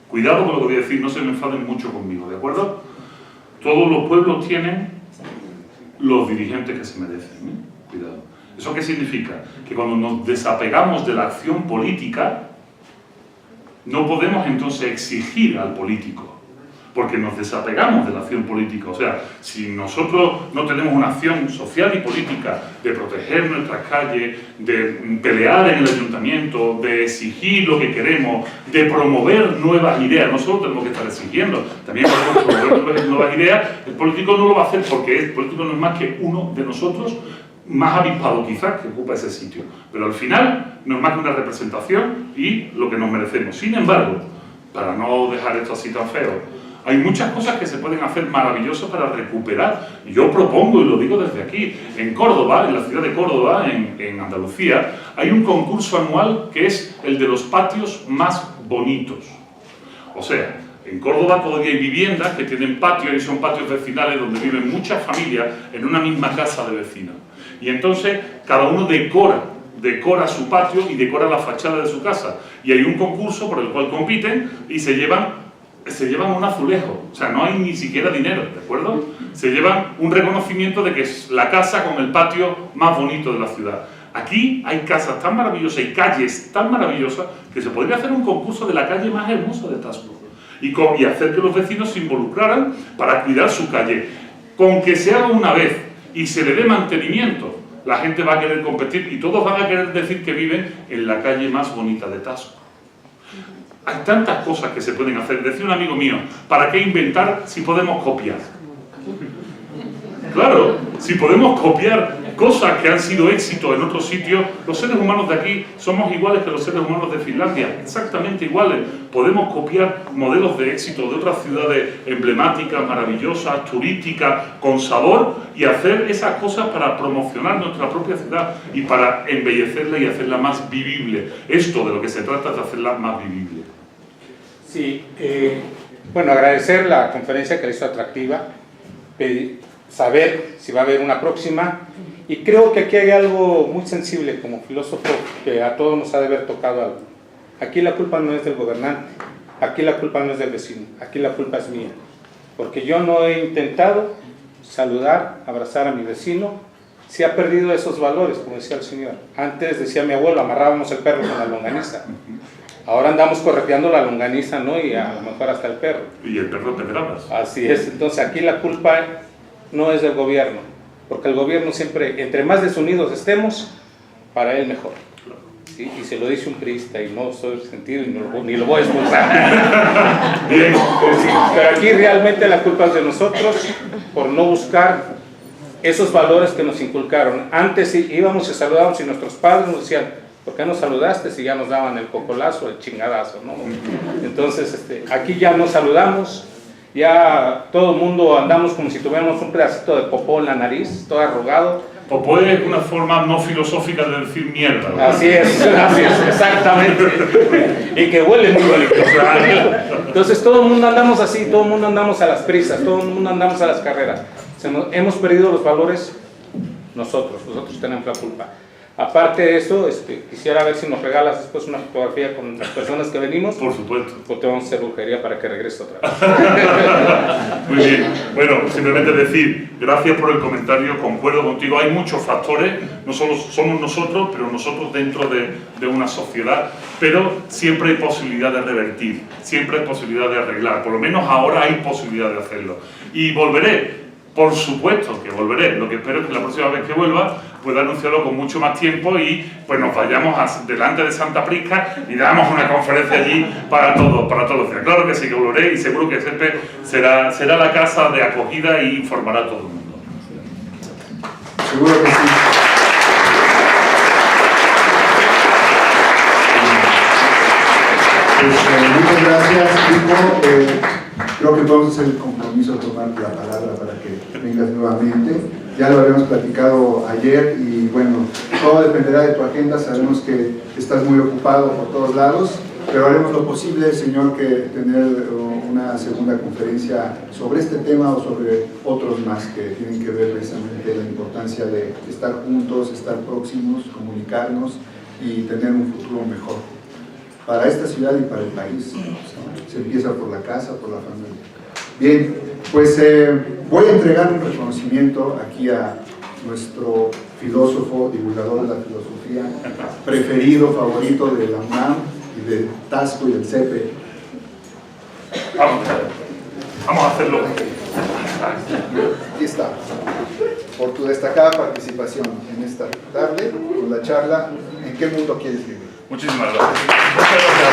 cuidado con lo que voy a decir, no se me enfaden mucho conmigo, ¿de acuerdo? Todos los pueblos tienen los dirigentes que se merecen, ¿eh? Cuidado. ¿Eso qué significa? Que cuando nos desapegamos de la acción política, no podemos entonces exigir al político, porque nos desapegamos de la acción política. O sea, si nosotros no tenemos una acción social y política de proteger nuestras calles, de pelear en el ayuntamiento, de exigir lo que queremos, de promover nuevas ideas, no solo tenemos que estar exigiendo, también podemos promover nuevas ideas, el político no lo va a hacer porque el político no es más que uno de nosotros, más avispado quizás, que ocupa ese sitio. Pero al final no es más que una representación y lo que nos merecemos. Sin embargo, para no dejar esto así tan feo, hay muchas cosas que se pueden hacer maravillosas para recuperar. Yo propongo, y lo digo desde aquí, en Córdoba, en la ciudad de Córdoba, en Andalucía, hay un concurso anual que es el de los patios más bonitos. O sea, en Córdoba todavía hay viviendas que tienen patios y son patios vecinales donde viven muchas familias en una misma casa de vecinos. Y entonces cada uno decora su patio y decora la fachada de su casa. Y hay un concurso por el cual compiten y se llevan un azulejo, o sea, no hay ni siquiera dinero, ¿de acuerdo? Se llevan un reconocimiento de que es la casa con el patio más bonito de la ciudad. Aquí hay casas tan maravillosas y calles tan maravillosas que se podría hacer un concurso de la calle más hermosa de Tasco y hacer que los vecinos se involucraran para cuidar su calle. Con que se haga una vez y se le dé mantenimiento, la gente va a querer competir y todos van a querer decir que viven en la calle más bonita de Tasco. Hay tantas cosas que se pueden hacer. Decía un amigo mío, ¿para qué inventar si podemos copiar? Claro, si podemos copiar cosas que han sido éxitos en otros sitios, los seres humanos de aquí somos iguales que los seres humanos de Finlandia, exactamente iguales. Podemos copiar modelos de éxito de otras ciudades emblemáticas, maravillosas, turísticas, con sabor, y hacer esas cosas para promocionar nuestra propia ciudad y para embellecerla y hacerla más vivible. Esto de lo que se trata es de hacerla más vivible. Sí, bueno, agradecer la conferencia que le hizo atractiva, saber si va a haber una próxima, y creo que aquí hay algo muy sensible como filósofo que a todos nos ha de haber tocado algo. Aquí la culpa no es del gobernante, aquí la culpa no es del vecino, aquí la culpa es mía, porque yo no he intentado saludar, abrazar a mi vecino. Se ha perdido esos valores, como decía el señor. Antes, decía mi abuelo, amarrábamos el perro con la longaniza. Ahora andamos correteando la longaniza, ¿no? Y a lo mejor hasta el perro. Y el perro te grabas. Así es. Entonces aquí la culpa no es del gobierno, porque el gobierno siempre, entre más desunidos estemos, para él mejor. ¿Sí? Y se lo dice un priista, y no soy sentido, y ni lo voy a expulsar. Bien. Sí, pero aquí realmente la culpa es de nosotros por no buscar esos valores que nos inculcaron. Antes íbamos y saludábamos y nuestros padres nos decían, ¿por qué no saludaste si ya nos daban el cocolazo, el chingadazo, ¿no? Entonces, aquí ya no saludamos, ya todo el mundo andamos como si tuviéramos un pedacito de popó en la nariz, todo arrugado. Popó es una forma no filosófica de decir mierda, ¿verdad? Así es, exactamente. Y que huele muy bonito. Entonces todo el mundo andamos así, todo el mundo andamos a las prisas, todo el mundo andamos a las carreras. Hemos perdido los valores nosotros tenemos la culpa. Aparte de eso, quisiera ver si nos regalas después una fotografía con las personas que venimos. Por supuesto. O te vamos a hacer brujería para que regrese otra vez. Muy bien. Bueno, simplemente decir, gracias por el comentario, concuerdo contigo. Hay muchos factores, no solo somos nosotros, pero nosotros dentro de una sociedad, pero siempre hay posibilidad de revertir, siempre hay posibilidad de arreglar. Por lo menos ahora hay posibilidad de hacerlo. Y volveré. Por supuesto que volveré, lo que espero es que la próxima vez que vuelva pueda anunciarlo con mucho más tiempo y pues nos vayamos delante de Santa Prisca y damos una conferencia allí para todos. Claro que sí que volveré y seguro que SEPE será la casa de acogida y informará a todo el mundo. Seguro que sí. Pues, muchas gracias, Pico. Creo que podemos hacer el compromiso de tomarte la palabra para que vengas nuevamente. Ya lo habíamos platicado ayer y bueno, todo dependerá de tu agenda. Sabemos que estás muy ocupado por todos lados, pero haremos lo posible, señor, que tener una segunda conferencia sobre este tema o sobre otros más que tienen que ver precisamente la importancia de estar juntos, estar próximos, comunicarnos y tener un futuro mejor para esta ciudad y para el país. Se empieza por la casa, por la familia. Bien, pues voy a entregar un reconocimiento aquí a nuestro filósofo, divulgador de la filosofía, preferido, favorito de la UNAM y de Tasco y del CEPE. Vamos a hacerlo. Aquí está, por tu destacada participación en esta tarde, con la charla ¿En qué mundo quieres vivir? Muchísimas gracias. Muchas gracias.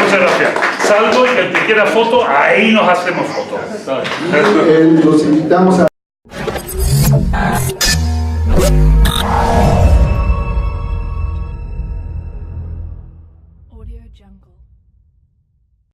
Muchas gracias. Salgo y el que quiera foto, ahí nos hacemos fotos. Los invitamos a...